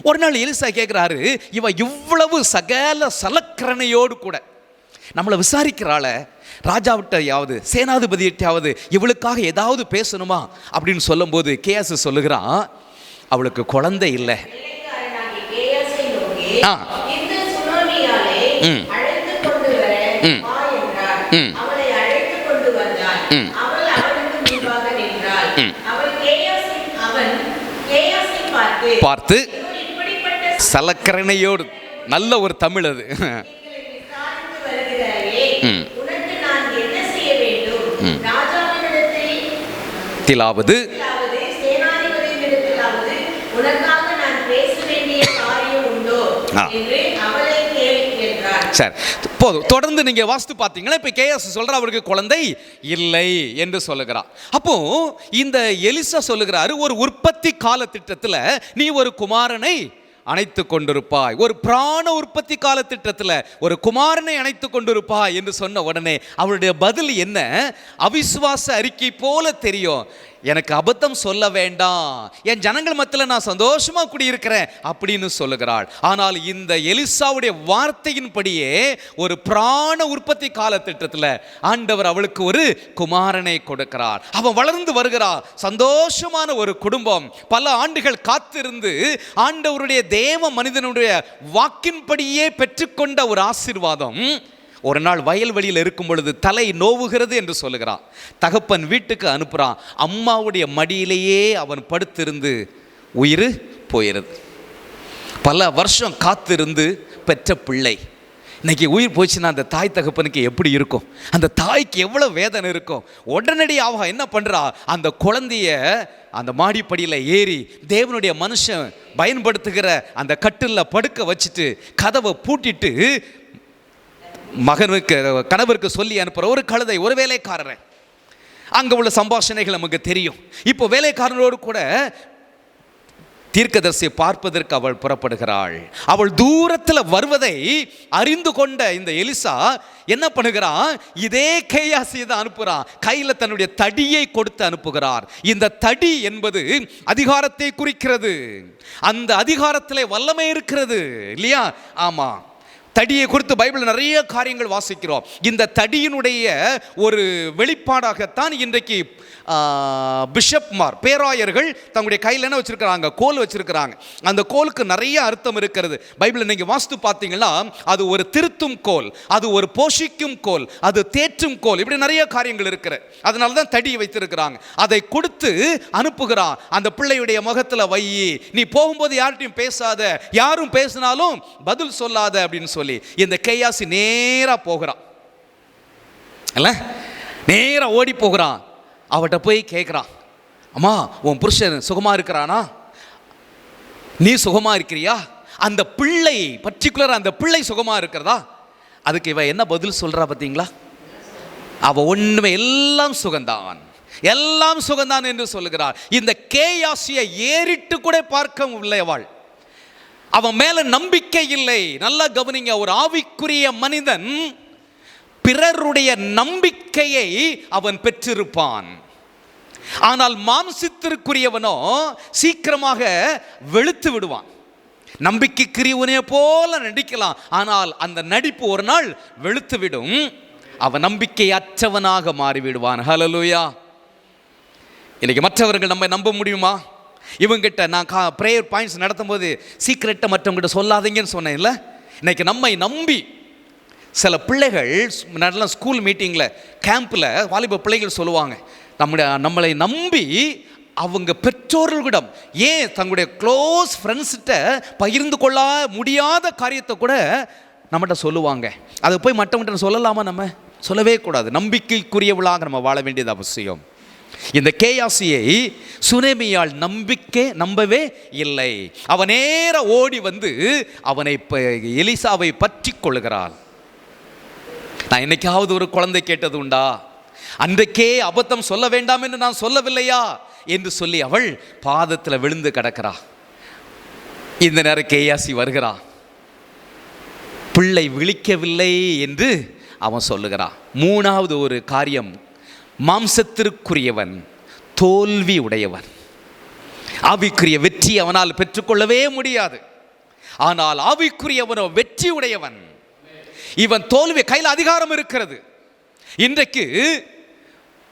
ஒரு நாள் எலிசா கேட்குறாரு, இவ இவ்வளவு சகல சலக்கரணையோடு கூட நம்மளை விசாரிக்கிறாள, ராஜாவிட்டையாவது சேனாதிபதியாவது இவளுக்காக ஏதாவது பேசணுமா அப்படின்னு சொல்லும்போது கேயாசி சொல்லுகிறான், அவளுக்கு குழந்தை இல்லை. பார்த்து சலக்கரணையோடு, நல்ல ஒரு தமிழ் அது. திலாவது சரி, போதும். தொடர்ந்து நீங்க வாஸ்து பார்த்தீங்கன்னா இப்ப கேயாசி சொல்ற அவருக்கு குழந்தை இல்லை என்று சொல்லுகிறார். அப்போ இந்த எலிசா சொல்லுகிறாரு, ஒரு உற்பத்தி கால திட்டத்தில் நீ ஒரு குமாரனை அணைத்து கொண்டிருப்பாய், ஒரு பிராண உற்பத்தி கால திட்டத்தில் ஒரு குமாரனை அணைத்து கொண்டிருப்பாய் என்று சொன்ன உடனே அவருடைய பதில் என்ன? அவிசுவாச அறிக்கை போல தெரியும். எனக்கு அபத்தம் சொல்ல வேண்டாம், என் ஜனங்கள் மத்தியில் நான் சந்தோஷமாக குடியிருக்கிறேன் அப்படின்னு சொல்லுகிறாள். ஆனால் இந்த எலிசாவுடைய வார்த்தையின்படியே ஒரு பிராண உற்பத்தி கால திட்டத்தில் ஆண்டவர் அவளுக்கு ஒரு குமாரனை கொடுக்கிறார். அவன் வளர்ந்து வருகிறார், சந்தோஷமான ஒரு குடும்பம். பல ஆண்டுகள் காத்திருந்து ஆண்டவருடைய தேவ மனிதனுடைய வாக்கின்படியே பெற்றுக்கொண்ட ஒரு ஆசீர்வாதம் ஒரு நாள் வயல்வெளியில் இருக்கும் பொழுது தலை நோவுகிறது என்று சொல்லுகிறான். தகப்பன் வீட்டுக்கு அனுப்புகிறான். அம்மாவுடைய மடியிலேயே அவன் படுத்திருந்து உயிர் போயிடுது. பல வருஷம் காத்திருந்து பெற்ற பிள்ளை இன்னைக்கு உயிர் போச்சுன்னா அந்த தாய் தகப்பனுக்கு எப்படி இருக்கும்? அந்த தாய்க்கு எவ்வளோ வேதனை இருக்கும்? உடனடியாக என்ன பண்ணுறா, அந்த குழந்தைய அந்த மாடிப்படியில் ஏறி தேவனுடைய மனுஷன் பயன்படுத்துகிற அந்த கட்டிலில் படுக்க வச்சுட்டு கதவை பூட்டிட்டு கணவருக்கு சொல்லி அனுப்புகிற ஒரு கழுதை, ஒரு வேலைக்காரரை. அங்கே உள்ள சம்பாஷணைகள் நமக்கு தெரியும். இப்போ வேலைக்காரனோடு கூட தீர்க்கதரிசியை பார்ப்பதற்கு அவள் புறப்படுகிறாள். அவள் தூரத்தில் வருவதை அறிந்து கொண்ட இந்த எலிசா என்ன பண்ணுகிறான்? இதே கேயாசியை தான் அனுப்புகிறான். கையில் தன்னுடைய தடியை கொடுத்து அனுப்புகிறார். இந்த தடி என்பது அதிகாரத்தை குறிக்கிறது. அந்த அதிகாரத்தில் வல்லமை இருக்கிறது இல்லையா? ஆமாம், தடியை குறித்து பைபிள் நிறைய காரியங்கள் வாசிக்கிறோம். இந்த தடியினுடைய ஒரு வெளிப்பாடாகத்தான் இன்றைக்கு பிஷப்மார், பேராயர்கள் தங்களுடைய கையில் என்ன வச்சிருக்கிறாங்க? கோல் வச்சிருக்கிறாங்க. அந்த கோலுக்கு நிறைய அர்த்தம் இருக்கிறது. பைபிளை நீங்கள் வாசித்து பார்த்தீங்கன்னா அது ஒரு திருத்தும் கோல், அது ஒரு போஷிக்கும் கோல், அது தேற்றும் கோல், இப்படி நிறைய காரியங்கள் இருக்கிற. அதனால தான் தடியை வைத்திருக்கிறாங்க. அதை கொடுத்து அனுப்புகிறான். அந்த பிள்ளையுடைய முகத்தில் வை, நீ போகும்போது யார்கிட்டையும் பேசாத, யாரும் பேசினாலும் பதில் சொல்லாத அப்படின்னு சொல்லி இந்த கேயாசி நேரா போகிறான். நேரா ஓடி போகிறான். அவட்ட போய் கேட்குறான், அம்மா உன் புருஷன் சுகமாக இருக்கிறானா, நீ சுகமாக இருக்கிறியா, அந்த பிள்ளை பர்டிகுலர் அந்த பிள்ளை சுகமாக இருக்கிறதா? அதுக்கு இவ என்ன பதில் சொல்கிறா பார்த்தீங்களா? அவள் ஒன்றுமே எல்லாம் சுகந்தான், எல்லாம் சுகந்தான் என்று சொல்லுகிறாள். இந்த கேயாசியை ஏறிட்டு கூட பார்க்கவில்லை அவள். அவன் மேல நம்பிக்கை இல்லை. நல்லா கவனிங்க, ஒரு ஆவிக்குரிய மனிதன் பிறருடைய நம்பிக்கையை அவன் பெற்றிருப்பான். ஆனால் மாம்சத்திற்குரியவனோ சீக்கிரமாக வெளுத்து விடுவான். நம்பிக்கைக்குரியவனே போல நடிக்கலாம், ஆனால் அந்த நடிப்பு ஒரு நாள் வெளுத்து விடும். அவன் நம்பிக்கையற்றவனாக மாறிவிடுவான். ஹல்லேலூயா. இன்னைக்கு மற்றவர்கள் நம்ம நம்ப முடியுமா? இவங்கிட்ட நான் ப்ரேயர் பாயிண்ட்ஸ் நடத்தும் போது சீக்கிரட்டை மற்றவங்கிட்ட சொல்லாதீங்கன்னு சொன்னேன் இல்லை. இன்னைக்கு நம்மை நம்பி சில பிள்ளைகள் நல்ல ஸ்கூல் மீட்டிங்கில் கேம்பில் வாலிப பிள்ளைகள் சொல்லுவாங்க, நம்மளை நம்பி அவங்க பெற்றோர்களிடம் ஏன் தங்களுடைய க்ளோஸ் ஃப்ரெண்ட்ஸ்கிட்ட பகிர்ந்து கொள்ள முடியாத காரியத்தை கூட நம்மகிட்ட சொல்லுவாங்க. அதை போய் மற்றவங்கிட்ட சொல்லலாமா? நம்ம சொல்லவே கூடாது. நம்பிக்கைக்குரியவளாக நம்ம வாழ வேண்டியது அவசியம். இந்த கேயாசியை சுனேமியால் நம்பவே இல்லை. அவன் நேர ஓடி வந்து அவனை எலிசாவை பற்றி கொள்கிறாள். நான் என்னைக்காவது ஒரு குழந்தை கேட்டது உண்டா? அன்றைக்கே அபத்தம் சொல்ல வேண்டாம் என்று நான் சொல்லவில்லையா என்று சொல்லி அவள் பாதத்தில் விழுந்து கிடக்கிறா. இந்த நேரம் கேயாசி வருகிறா. பிள்ளை விழிக்கவில்லை என்று அவன் சொல்லுகிறான். மூணாவது ஒரு காரியம், மாம்சத்திற்குரியவன் தோல்வி உடையவன். ஆவிக்குரிய வெற்றி அவனால் பெற்றுக்கொள்ளவே முடியாது. ஆனால் ஆவிக்குரியவனோ வெற்றி உடையவன். இவன் தோல்வி, கையில் அதிகாரம் இருக்கிறது. இன்றைக்கு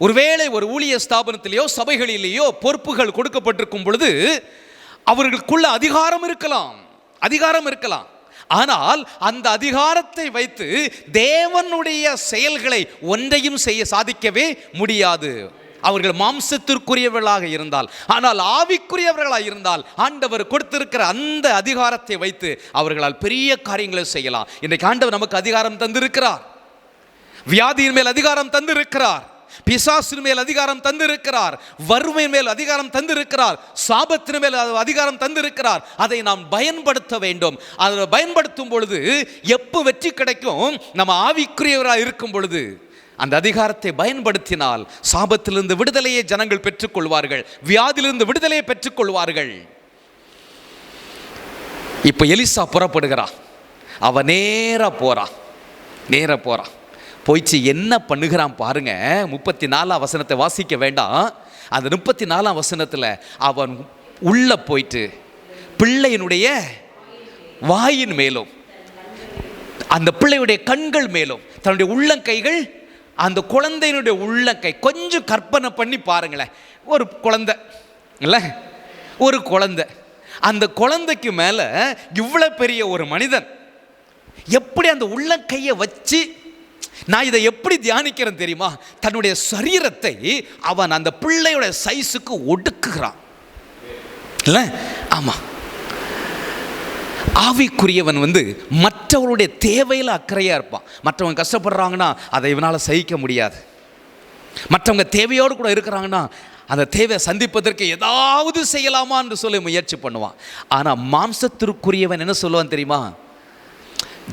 ஒருவேளை ஒரு ஊழிய ஸ்தாபனத்திலேயோ சபைகளிலேயோ பொறுப்புகள் கொடுக்கப்பட்டிருக்கும் பொழுது அவர்களுக்குள்ள அதிகாரம் இருக்கலாம். ஆனால் அந்த அதிகாரத்தை வைத்து தேவனுடைய செயல்களை ஒன்றையும் சாதிக்கவே முடியாது. அவர்கள் மாம்சத்திற்குரியவர்களாக இருந்தால், ஆனால் ஆவிக்குரியவர்களாக இருந்தால் ஆண்டவர் கொடுத்திருக்கிற அந்த அதிகாரத்தை வைத்து அவர்களால் பெரிய காரியங்களை செய்யலாம். இன்றைக்கு ஆண்டவர் நமக்கு அதிகாரம் தந்திருக்கிறார். வியாதியின் மேல் அதிகாரம் தந்திருக்கிறார், பிசாசின் மேல் அதிகாரம் தந்திருக்கிறார், வறுமையின் மேல் அதிகாரம் தந்திருக்கிறார், சாபத்தின் மேல் அதிகாரம் தந்திருக்கிறார். அதை நாம் பயன்படுத்த வேண்டும். அதை பயன்படுத்தும் பொழுது எப்போ வெற்றி கிடைக்கும்? நம்ம ஆவிக்குரியவராக இருக்கும் பொழுது அந்த அதிகாரத்தை பயன்படுத்தினால் சாபத்திலிருந்து விடுதலையை ஜனங்கள் பெற்றுக்கொள்வார்கள், வியாதியிலிருந்து விடுதலையை பெற்றுக்கொள்வார்கள். இப்போ எலிசா புறப்படுகிறான். அவன் நேர போறான். போயிச்சு என்ன பண்ணுகிறான் பாருங்க. 34ஆம் வசனத்தை வாசிக்க வேண்டாம். அந்த 34ஆம் வசனத்தில் அவன் உள்ள போயிட்டு பிள்ளையினுடைய வாயின் மேலும் அந்த பிள்ளையுடைய கண்கள் மேலும் தன்னுடைய உள்ளங்கைகள், அந்த குழந்தையினுடைய உள்ளங்கை, கொஞ்சம் கற்பனை பண்ணி பாருங்களேன். ஒரு குழந்தை இல்லை, ஒரு குழந்தை, அந்த குழந்தைக்கு மேலே இவ்வளோ பெரிய ஒரு மனிதன் எப்படி அந்த உள்ளங்கையை வச்சு, நான் இதை எப்படி தியானிக்கிறேன் தெரியுமா? தன்னுடைய சரீரத்தை அவன் அந்த பிள்ளையோட சைஸுக்கு ஒடுக்குகிறான் இல்லை? ஆமாம். ஆவிக்குரியவன் மற்றவருடைய தேவையில் அக்கறையாக இருப்பான். மற்றவங்க கஷ்டப்படுறாங்கன்னா அதை இவனால் சகிக்க முடியாது. மற்றவங்க தேவையோடு கூட இருக்கிறாங்கன்னா அந்த தேவையை சந்திப்பதற்கு ஏதாவது செய்யலாமா என்று சொல்லி முயற்சி பண்ணுவான். ஆனால் மாம்சத்திற்குரியவன் என்ன சொல்லுவான் தெரியுமா?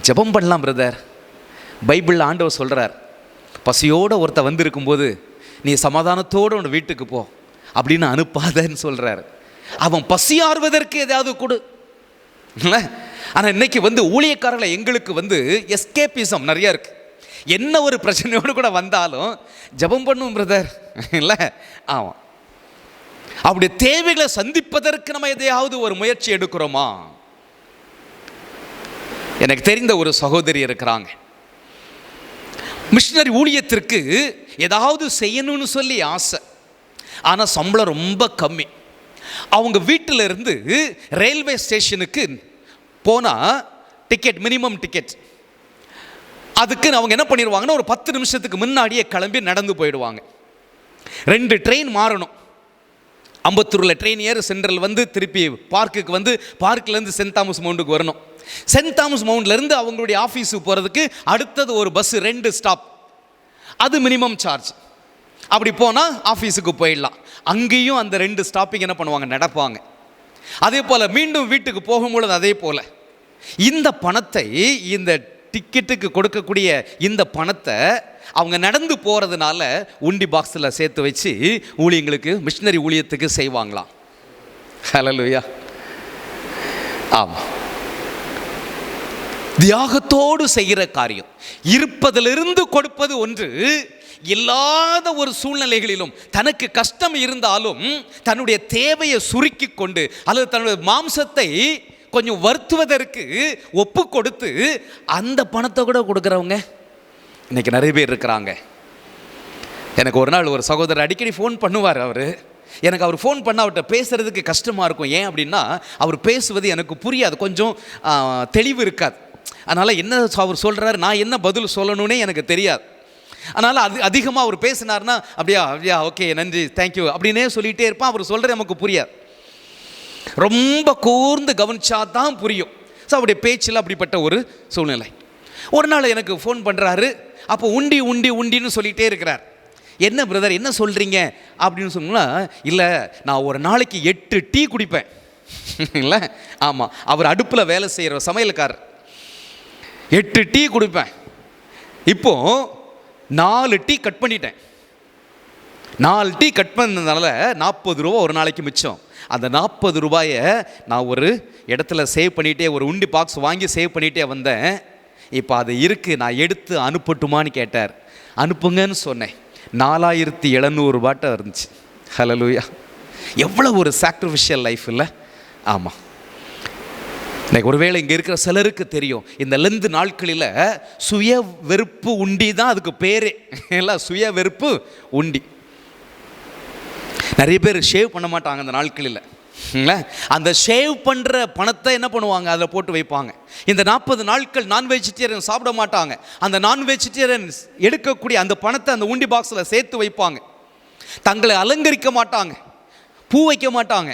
ஜெபம் பண்ணலாம் பிரதர். பைபிளில் ஆண்டவர் சொல்கிறார், பசியோடு ஒருத்த வந்திருக்கும்போது நீ சமாதானத்தோடு உன் வீட்டுக்கு போ அப்படின்னு அனுப்பாதன்னு சொல்கிறார். அவன் பசி ஆறுவதற்கு ஏதாவது கொடு இல்லை. ஆனால் இன்னைக்கு ஊழியக்காரர்களை எங்களுக்கு எஸ்கேபிசம் நிறையா இருக்குது. என்ன ஒரு பிரச்சனையோடு கூட வந்தாலும் ஜெபம் பண்ணும் பிரதர் இல்லை. ஆமாம், அவருடைய தேவைகளை சந்திப்பதற்கு நம்ம எதையாவது ஒரு முயற்சி எடுக்கிறோமா? எனக்கு தெரிந்த ஒரு சகோதரி இருக்கிறாங்க. மிஷனரி ஊழியத்திற்கு ஏதாவது செய்யணும்னு சொல்லி ஆசை, ஆனால் சம்பளம் ரொம்ப கம்மி. அவங்க வீட்டில் இருந்து ரயில்வே ஸ்டேஷனுக்கு போனால் டிக்கெட், மினிமம் டிக்கெட், அதுக்கு அவங்க என்ன பண்ணிடுவாங்கன்னா ஒரு 10 நிமிஷத்துக்கு முன்னாடியே கிளம்பி நடந்து போயிடுவாங்க. 2 ட்ரெயின் மாறணும். அம்பத்தூரில் ட்ரெயின் ஏறு, சென்ட்ரல் திருப்பி பார்க்குக்கு பார்க்கிலேருந்து சென்ட் தாமஸ் மவுண்டுக்கு வரணும். சென்ட் தாமஸ் மவுண்ட்லேருந்து அவங்களுடைய ஆஃபீஸுக்கு போகிறதுக்கு அடுத்தது ஒரு பஸ்ஸு 2 ஸ்டாப், அது மினிமம் சார்ஜ். அப்படி போனால் ஆஃபீஸுக்கு போயிடலாம். அங்கேயும் அந்த 2 ஸ்டாப்பிங் என்ன பண்ணுவாங்க, நடப்பாங்க. அதே போல் மீண்டும் வீட்டுக்கு போகும்பொழுது அதே போல் இந்த பணத்தை, இந்த டிக்கெட்டுக்கு கொடுக்கக்கூடிய இந்த பணத்தை அவங்க நடந்து போகிறதுனால உண்டி பாக்ஸில் சேர்த்து வச்சு ஊழியங்களுக்கு, மிஷினரி ஊழியத்துக்கு செய்வாங்களாம். ஹல்லேலூயா. ஆமாம், தியாகத்தோடு செய்கிற காரியம். இருப்பதிலிருந்து கொடுப்பது ஒன்று, இல்லாத ஒரு சூழ்நிலைகளிலும் தனக்கு கஷ்டம் இருந்தாலும் தன்னுடைய தேவையை சுருக்கி கொண்டு அல்லது தன்னுடைய மாம்சத்தை கொஞ்சம் வருத்துவதற்கு ஒப்பு கொடுத்து அந்த பணத்தை கூட கொடுக்குறவங்க இன்னைக்கு நிறைய பேர் இருக்கிறாங்க. எனக்கு ஒரு நாள் ஒரு சகோதரர் அடிக்கடி ஃபோன் பண்ணுவார். எனக்கு அவர் ஃபோன் பண்ண அவர்கிட்ட பேசுகிறதுக்கு கஷ்டமாக இருக்கும். ஏன் அப்படின்னா அவர் பேசுவது எனக்கு புரியாது, கொஞ்சம் தெளிவு இருக்காது. அதனால் என்ன அவர் சொல்கிறாரு, நான் என்ன பதில் சொல்லணுன்னே எனக்கு தெரியாது. அதனால் அதிகமாக அவர் பேசினார்னா அப்படியா ஓகே நன்றி தேங்க்யூ அப்படின்னே சொல்லிகிட்டே இருப்பான். அவர் சொல்கிறது நமக்கு புரியாது. ரொம்ப கூர்ந்து கவனிச்சா தான் புரியும். ஸோ அவருடைய பேச்சில் அப்படிப்பட்ட ஒரு சூழ்நிலை. ஒரு நாள் எனக்கு ஃபோன் பண்ணுறாரு. அப்போ உண்டின்னு சொல்லிகிட்டே இருக்கிறார். என்ன பிரதர் என்ன சொல்கிறீங்க அப்படின்னு சொன்னால், இல்லை நான் ஒரு நாளைக்கு 8 டீ குடிப்பேன். இல்லை, ஆமாம், அவர் அடுப்பில் வேலை செய்கிற சமையல்காரர். 8 டீ குடிப்பேன். இப்போது 4 டீ கட் பண்ணிட்டேன். 4 டீ கட் பண்ணதுனால 40 ரூபா ஒரு நாளைக்கு மிச்சம். அந்த 40 ரூபாயை நான் ஒரு இடத்துல சேவ் பண்ணிகிட்டே, ஒரு உண்டி பாக்ஸ் வாங்கி சேவ் பண்ணிகிட்டே வந்தேன். இப்போ அது இருக்குது, நான் எடுத்து அனுப்பட்டுமான்னு கேட்டார். அனுப்புங்கன்னு சொன்னேன். 4700 ரூபாட்ட இருந்துச்சு. ஹல்லேலூயா. எவ்வளோ ஒரு சாக்ரிஃபிஷியல் லைஃப் இல்லை? ஆமாம். இன்னைக்கு ஒருவேளை இங்கே இருக்கிற சிலருக்கு தெரியும், இந்த லெந்து நாட்களில் சுய வெறுப்பு உண்டி தான் அதுக்கு பேரே. எல்லாம் சுய வெறுப்பு உண்டி. நிறைய பேர் ஷேவ் பண்ண மாட்டாங்க அந்த நாட்களில். அந்த ஷேவ் பண்ணுற பணத்தை என்ன பண்ணுவாங்க, அதில் போட்டு வைப்பாங்க. இந்த 40 நாட்கள் நான் வெஜிடேரியன் சாப்பிட மாட்டாங்க. அந்த நான் வெஜிடேரியன் எடுக்கக்கூடிய அந்த பணத்தை அந்த உண்டி பாக்ஸில் சேர்த்து வைப்பாங்க. தங்களை அலங்கரிக்க மாட்டாங்க, பூ வைக்க மாட்டாங்க.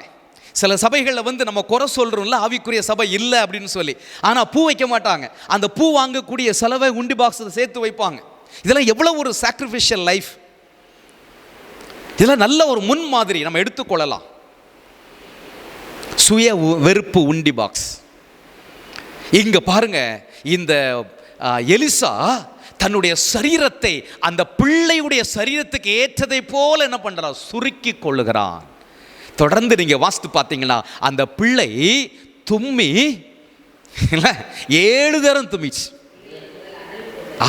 சில சபைகளில் நம்ம குறை சொல்கிறோம்ல, ஆவிக்குரிய சபை இல்லை அப்படின்னு சொல்லி, ஆனால் பூ வைக்க மாட்டாங்க. அந்த பூ வாங்கக்கூடிய செலவை உண்டி பாக்ஸில் சேர்த்து வைப்பாங்க. இதெல்லாம் எவ்வளோ ஒரு சாக்ரிஃபிஷியல் லைஃப். இதெல்லாம் நல்ல ஒரு முன் மாதிரி நம்ம எடுத்துக்கொள்ளலாம். சுய வெறுப்பு உண்டி பாக்ஸ். இங்க பாருங்க, இந்த எலிசா தன்னுடைய சரீரத்தை அந்த பிள்ளையுடைய சரீரத்துக்கு ஏற்றதை போல என்ன பண்றான், சுருக்கி கொள்ளுகிறான். தொடர்ந்து நீங்க வாசித்து பார்த்தீங்கன்னா அந்த பிள்ளை தும்மி 7 தரம் தும்மிச்சு,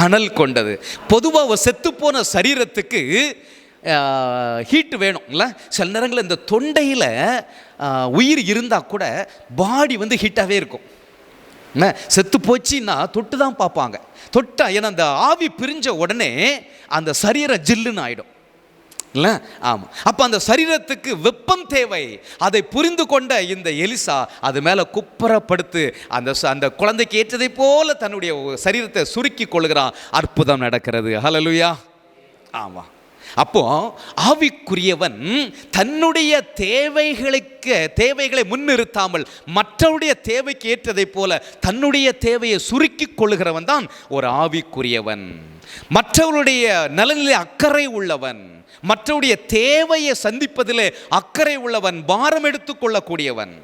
அனல் கொண்டது. பொதுவாக செத்துப்போன சரீரத்துக்கு ஹீட்டு வேணும் இல்லை? சில நேரங்களில் இந்த தொண்டையில் உயிர் இருந்தால் கூட பாடி ஹீட்டாகவே இருக்கும். செத்து போச்சுன்னா தொட்டு தான் பார்ப்பாங்க. தொட்டா ஏன்னா அந்த ஆவி பிரிஞ்ச உடனே அந்த சரீரம் ஜில்லுன்னு ஆகிடும் இல்லை? ஆமாம். அப்போ அந்த சரீரத்துக்கு வெப்பம் தேவை. அதை புரிந்து கொண்ட இந்த எலிசா அது மேலே குப்புறப்படுத்து அந்த குழந்தைக்கு ஏற்றதை போல தன்னுடைய சரீரத்தை சுருக்கி கொள்கிறான். அற்புதம் நடக்கிறது. ஹல்லேலூயா. ஆமாம். அப்போ ஆவிக்குரியவன் தன்னுடைய தேவைகளை முன்னிறுத்தாமல் மற்றவருடைய தேவைக்கு ஏற்றதை போல தன்னுடைய தேவையை சுருக்கி கொள்ளுகிறவன் தான் ஒரு ஆவிக்குரியவன். மற்றவருடைய நலனிலே அக்கறை உள்ளவன், மற்றவருடைய தேவையை சந்திப்பதிலே அக்கறை உள்ளவன், பாரம் எடுத்துக் கொள்ளக்கூடியவன்.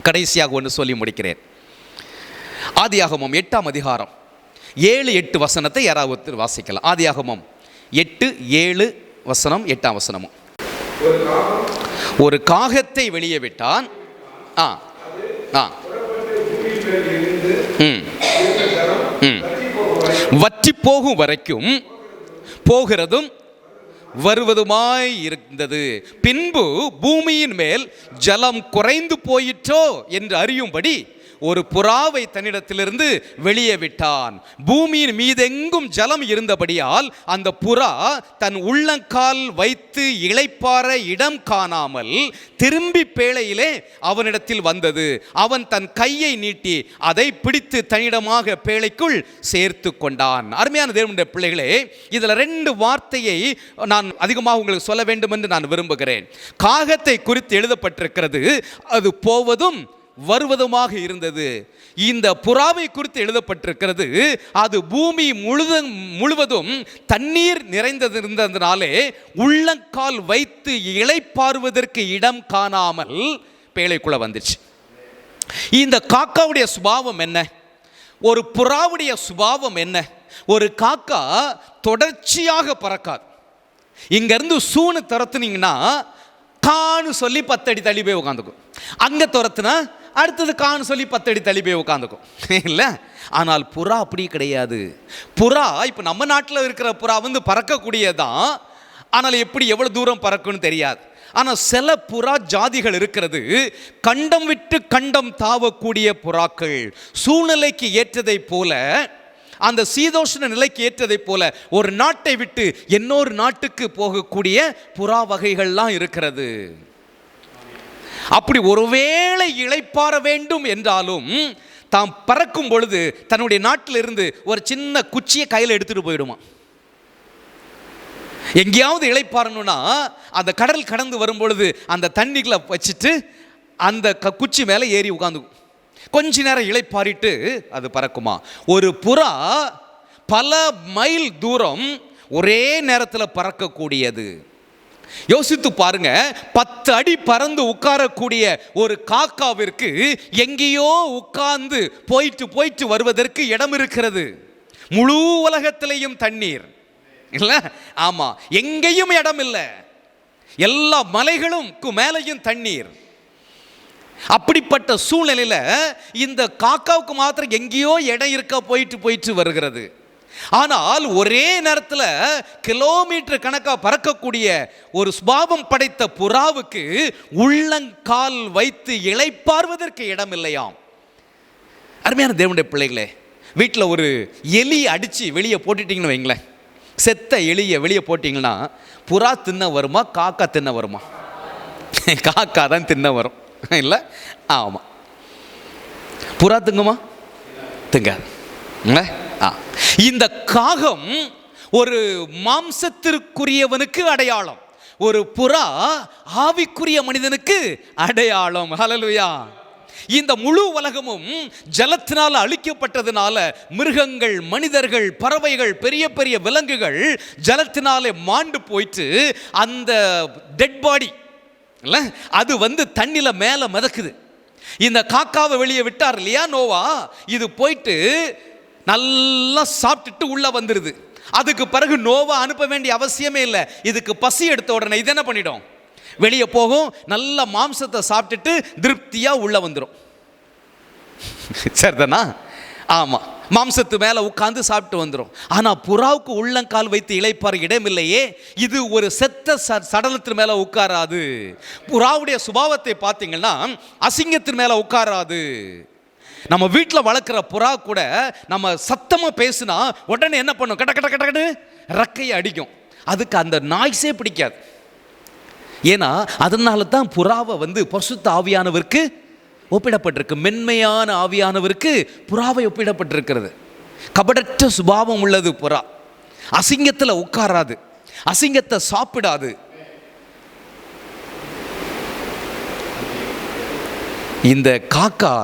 கடைசியாக ஒன்று சொல்லி முடிக்கிறேன். ஆதியாகமம் 8ஆம் அதிகாரம் 7-8 வசனத்தை யாராவது வாசிக்கலாம். ஆதியாகமம் 8-7 வசனம் 8ஆம் வசனமும். ஒரு காகத்தை வெளியே விட்டான். வற்றி போகும் வரைக்கும் போகிறதும் வருவதுமாய் இருந்தது. பின்பு பூமியின் மேல் ஜலம் குறைந்து போயிற்றோ என்று அறியும்படி ஒரு புறாவை தன்னிடத்திலிருந்து வெளியே விட்டான். பூமியின் மீதெங்கும் ஜலம் இருந்தபடியால் அந்த புறா தன் உள்ளங்கால் வைத்து இளைப்பாற இடம் காணாமல் திரும்பி பேழையிலே அவனிடத்தில் வந்தது. அவன் தன் கையை நீட்டி அதை பிடித்து தன்னிடமாக பேழைக்குள் சேர்த்து கொண்டான். அருமையான தேவனுடைய பிள்ளைகளே, இதில் 2 வார்த்தையை நான் அதிகமாக உங்களுக்கு சொல்ல வேண்டும் என்று நான் விரும்புகிறேன். காகத்தை குறித்து எழுதப்பட்டிருக்கிறது, அது போவதும் வருவதுமாக இருந்தது. இந்த புறாவை குறித்து எழுதப்பட்டிருக்கிறது, அது பூமி முழுவதும் தண்ணீர் நிறைந்திருந்ததினாலே உள்ளங்கால் வைத்து இளைப்பாறுவதற்கு இடம் காணாமல் பேழைக்குள்ள வந்துச்சு. இந்த காக்காவுடைய சுபாவம் என்ன? ஒரு புறாவுடைய சுபாவம் என்ன? ஒரு காக்கா தொடர்ச்சியாக பறக்காது. இங்கிருந்து சூனு துரத்துனீங்கன்னா கான்னு சொல்லி 10 அடி தள்ளி போய் உட்காந்துக்கும். அங்கே துரத்துனா அடுத்தது கான்னு சொல்லி 10 அடி தள்ளி போய் உட்காந்துக்கும், இல்லை? ஆனால் புறா அப்படி கிடையாது. புறா இப்போ நம்ம நாட்டில் இருக்கிற புறா வந்து பறக்கக்கூடியதான், ஆனால் எப்படி எவ்வளோ தூரம் பறக்குன்னு தெரியாது. ஆனால் சில புறா ஜாதிகள் இருக்கிறது, கண்டம் விட்டு கண்டம் தாவக்கூடிய புறாக்கள். சூழ்நிலைக்கு ஏற்றதை போல, அந்த சீதோஷ்ண நிலைக்கு ஏற்றதை போல ஒரு நாட்டை விட்டு இன்னொரு நாட்டுக்கு போகக்கூடிய புறா வகைகள்லாம் இருக்கிறது. அப்படி ஒருவேளை இளைப்பாற வேண்டும் என்றாலும் தாம் பறக்கும் பொழுது தன்னுடைய நாட்டில் இருந்து ஒரு சின்ன குச்சியை கையில் எடுத்துட்டு போயிடுமா. எங்கேயாவது இளைப்பாறணும்னா அந்த கடல் கடந்து வரும் பொழுது அந்த தண்ணிகளை வச்சுட்டு அந்த குச்சி மேலே ஏறி உட்காந்துக்கும். கொஞ்ச நேரம் இளைப்பாறிட்டு அது பறக்குமா. ஒரு புறா பல மைல் தூரம் ஒரே நேரத்தில் பறக்கக்கூடியது. யோசித்து பாருங்க, 10 அடி பறந்து உட்காரக்கூடிய ஒரு காக்காவிற்கு எங்கேயோ உட்கார்ந்து போயிட்டு வருவதற்கு இடம் இருக்கிறது. முழு உலகத்திலேயும் தண்ணீர் இல்லை, ஆமா, எங்கேயும் இடம் இல்லை, எல்லா மலைகளும் மேலையும் தண்ணீர். அப்படிப்பட்ட சூழ்நிலையில் இந்த காக்காவுக்கு மாத்திரம் எங்கேயோ இடம் இருக்க போயிட்டு வருகிறது. ஆனால் ஒரே நேரத்தில் கிலோமீட்டர் கணக்காக பறக்கக்கூடிய ஒரு சுபாவம் படைத்த புறாவுக்கு உள்ளங்கால் வைத்து இளைப்பாறுவதற்கு இடம் இல்லையாம். அருமையான தேவனுடைய பிள்ளைகளே, வீட்டில் ஒரு எலி அடித்து வெளியே போட்டுட்டிங்கன்னு வைங்களேன், செத்த எலியை வெளியே போட்டிங்கன்னா புறா தின்ன வருமா காக்கா தின்ன வருமா? காக்கா தான் தின்ன வரும், இல்லை? ஆமாம். புறா திங்குமா? திங்காது. இந்த காகம் ஒரு மாம்சத்திற்குரியவனுக்கு அடையாளம், ஒரு புறா ஆவிக்குரிய மனிதனுக்கு அடையாளம். ஹல்லேலூயா. இந்த முழு உலகமும் ஜலத்தினால் அழிக்கப்பட்டதுனால மிருகங்கள், மனிதர்கள், பறவைகள், பெரிய பெரிய விலங்குகள் ஜலத்தினாலே மாண்டு போயிட்டு அந்த டெட் பாடி இல்லை அது வந்து தண்ணில மேலே மிதக்குது. இந்த காக்காவை வெளியே விட்டார் இல்லையா நோவா, இது போயிட்டு நல்லா சாப்பிட்டுட்டு உள்ள வந்துடுது. அதுக்கு பிறகு நோவா அனுப்ப வேண்டிய அவசியமே இல்லை. இதுக்கு பசி எடுத்த உடனே இது என்ன பண்ணிடும், வெளியே போகும், நல்ல மாம்சத்தை சாப்பிட்டுட்டு திருப்தியாக உள்ள வந்துடும். சரிதானா? ஆமாம், மாம்சத்து மேலே உட்காந்து சாப்பிட்டு வந்துடும். ஆனால் புறாவுக்கு உள்ளங்கால் வைத்து இளைப்பாற இடம் இல்லையே. இது ஒரு செத்த சடலத்தின் மேலே உட்காராது. புறாவுடைய சுபாவத்தை பார்த்தீங்கன்னா அசிங்கத்தின் மேலே உட்காராது. நம்ம வீட்டில் வளர்க்குற புறா கூட நம்ம சத்தமாக பேசுனா உடனே என்ன பண்ணும், கட்ட கட்ட கட்ட கட்டு ரக்கையை அடிக்கும். அதுக்கு அந்த நாய்ஸே பிடிக்காது. ஏன்னா அதனால தான் புறாவை வந்து பரிசுத்த ஆவியானவருக்கு ஒப்பிடப்பட்டிருக்கு. மென்மையான ஆவியானவருக்கு புறாவை ஒப்பிடப்பட்டிருக்கிறது. கபடற்ற சுபாவம் உள்ளது புறா. அசிங்கத்தில் உட்காராது, அசிங்கத்தை சாப்பிடாது. இந்த காக்கா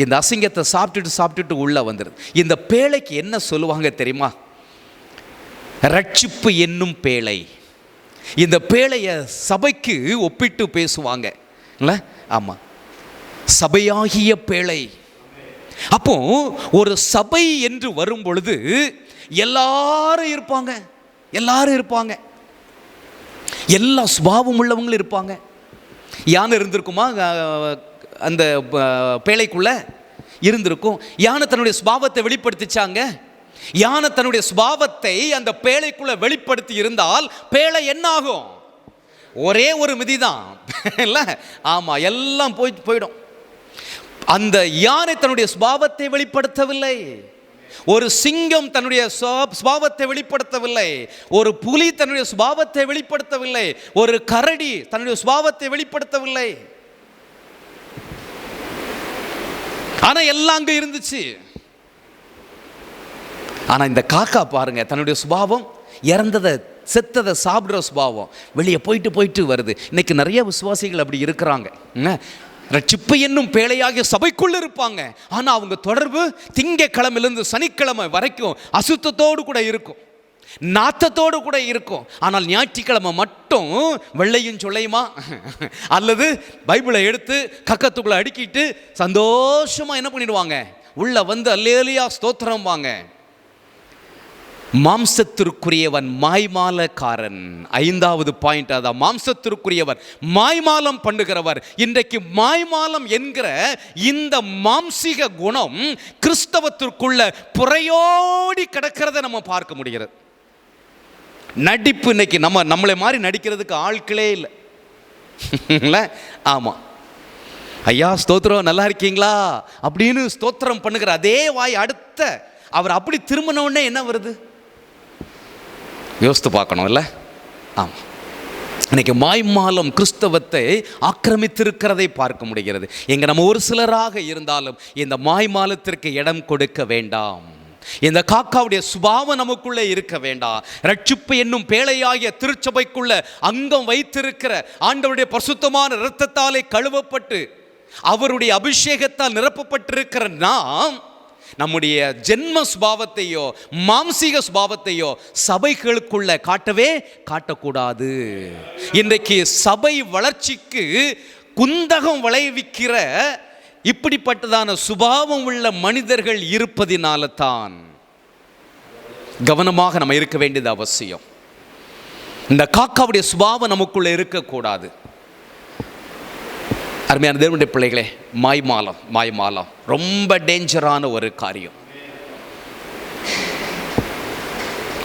இந்த அசிங்கத்தை சாப்பிட்டுட்டு உள்ள வந்துடுது. இந்த பேழைக்கு என்ன சொல்லுவாங்க தெரியுமா? ரட்சிப்பு என்னும் பேழை. இந்த பேழைய சபைக்கு ஒப்பிட்டு பேசுவாங்க இல்லை? ஆமாம், சபையாகிய பேழை. அப்போ ஒரு சபை என்று வரும் பொழுது எல்லாரும் இருப்பாங்க, எல்லா சுபாவம் உள்ளவங்களும் இருப்பாங்க. யானை இருந்திருக்குமா அந்த பேழைக்குள்ள? இருந்திருக்கும். யானை தன்னுடைய சுபாவத்தை வெளிப்படுத்திச்சாங்க. யானை தன்னுடைய சுபாவத்தை அந்த பேழைக்குள்ள வெளிப்படுத்தி இருந்தால் பேழை என்ன ஆகும்? ஒரே ஒரு மிதிதான் இல்லை? ஆமா, எல்லாம் போயிடும். அந்த யானை தன்னுடைய சுபாவத்தை வெளிப்படுத்தவில்லை. ஒரு சிங்கம் தன்னுடைய சுபாவத்தை வெளிப்படுத்தவில்லை. ஒரு புலி தன்னுடைய சுபாவத்தை வெளிப்படுத்தவில்லை. ஒரு கரடி தன்னுடைய சுபாவத்தை வெளிப்படுத்தவில்லை. ஆனா எல்லாம் அங்க இருந்துச்சு. ஆனா இந்த காக்கா பாருங்க, தன்னுடைய சுபாவம் இறந்ததை செத்ததை சாப்பிட்ற சுபாவம் வெளியே போயிட்டு வருது. இன்னைக்கு நிறைய விசுவாசிகள் அப்படி இருக்கிறாங்க. ரட்சிப்பு என்னும் பேழையாகிய சபைக்குள்ள இருப்பாங்க. ஆனா அவங்க தொடர்பு திங்கக்கிழமையிலிருந்து சனிக்கிழமை வரைக்கும் அசுத்தத்தோடு கூட இருக்கும், நாத்தத்தோடு கூட இருக்கும். ஆனால் ஞாயிற்றுக்கிழமை மட்டும் வெள்ளையும் சொல்லையுமா அல்லது பைபிளை எடுத்து கக்கத்துக்குள்ள அடுக்கிட்டு சந்தோஷமா என்ன பண்ணிடுவாங்க, உள்ள வந்து அல்லேலூயா ஸ்தோத்திரம் வாங்க. மாம்சத்திற்குரியவன் மாய்மாலக்காரன். 5வது பாயிண்ட் அதான், மாம்சத்திற்குரியவர் மாய்மாலம் பண்ணுகிறவர். இன்றைக்கு மாய்மாலம் என்கிற இந்த மாம்சீக குணம் கிறிஸ்தவத்திற்குள்ள புறையோடி கிடக்கிறத நம்ம பார்க்க முடிகிறது. நடிப்பு இன்னைக்கு நம்மளை மாதிரி நடிக்கிறதுக்கு ஆட்களே இல்லை. ஆமாம், ஐயா ஸ்தோத்திரம் நல்லா இருக்கீங்களா அப்படின்னு ஸ்தோத்திரம் பண்ணுகிற அதே வாய் அடுத்த அவர் அப்படி திரும்பினோடனே என்ன வருது யோசித்து பார்க்கணும் இல்லை? ஆமாம், இன்னைக்கு மாய்மாலம் கிறிஸ்தவத்தை ஆக்கிரமித்திருக்கிறதை பார்க்க முடிகிறது. எங்க நம்ம ஒரு சிலராக இருந்தாலும் இந்த மாய்மாலத்திற்கு இடம் கொடுக்க வேண்டாம். இந்த காக்காவுடைய சுபாவம் நமக்குள்ளே இருக்க வேண்டாம். ரட்சிப்பு என்னும் பேழையாகிய திருச்சபைக்குள்ள அங்கம் வைத்திருக்கிற ஆண்டவருடைய பரிசுத்தமான இரத்தத்தாலே கழுவப்பட்டு அவருடைய அபிஷேகத்தால் நிரப்பப்பட்டிருக்கிற நாம் நம்முடைய ஜென்ம சுபாவத்தையோ மாம்சீக சுபாவத்தையோ சபைகளுக்குள்ள காட்டக்கூடாது. இன்றைக்கு சபை வளர்ச்சிக்கு குந்தகம் விளைவிக்கிற இப்படிப்பட்டதான சுபாவம் உள்ள மனிதர்கள் இருப்பதினால தான் கவனமாக நம்ம இருக்க வேண்டியது அவசியம். இந்த காக்காவுடைய சுபாவம் நமக்குள்ள இருக்கக்கூடாது. அருமையான தேவனுடைய பிள்ளைகளே, மாய்மாலம் ரொம்ப டேஞ்சரான ஒரு காரியம்.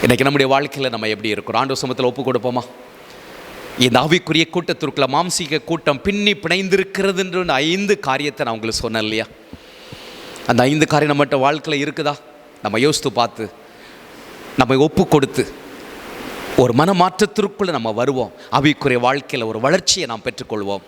இன்னைக்கு நம்முடைய வாழ்க்கையில் நம்ம எப்படி இருக்கிறோம்? ஆண்டவர் சமூகத்தில் ஒப்பு கொடுப்போமா? இந்த ஆவிக்குரிய கூட்டத்திற்குள்ள மாம்சீக கூட்டம் பின்னி பிணைந்திருக்கிறதுன்ற 5 காரியத்தை நான் உங்களுக்கு சொன்னேன் இல்லையா? அந்த 5 காரியம் நம்மகிட்ட வாழ்க்கையில் இருக்குதா? நம்ம யோசித்து பார்த்து நம்ம ஒப்பு கொடுத்து ஒரு மனமாற்றத்திற்குள்ள நம்ம வருவோம். ஆவிக்குரிய வாழ்க்கையில் ஒரு வளர்ச்சியை நாம் பெற்றுக்கொள்வோம்.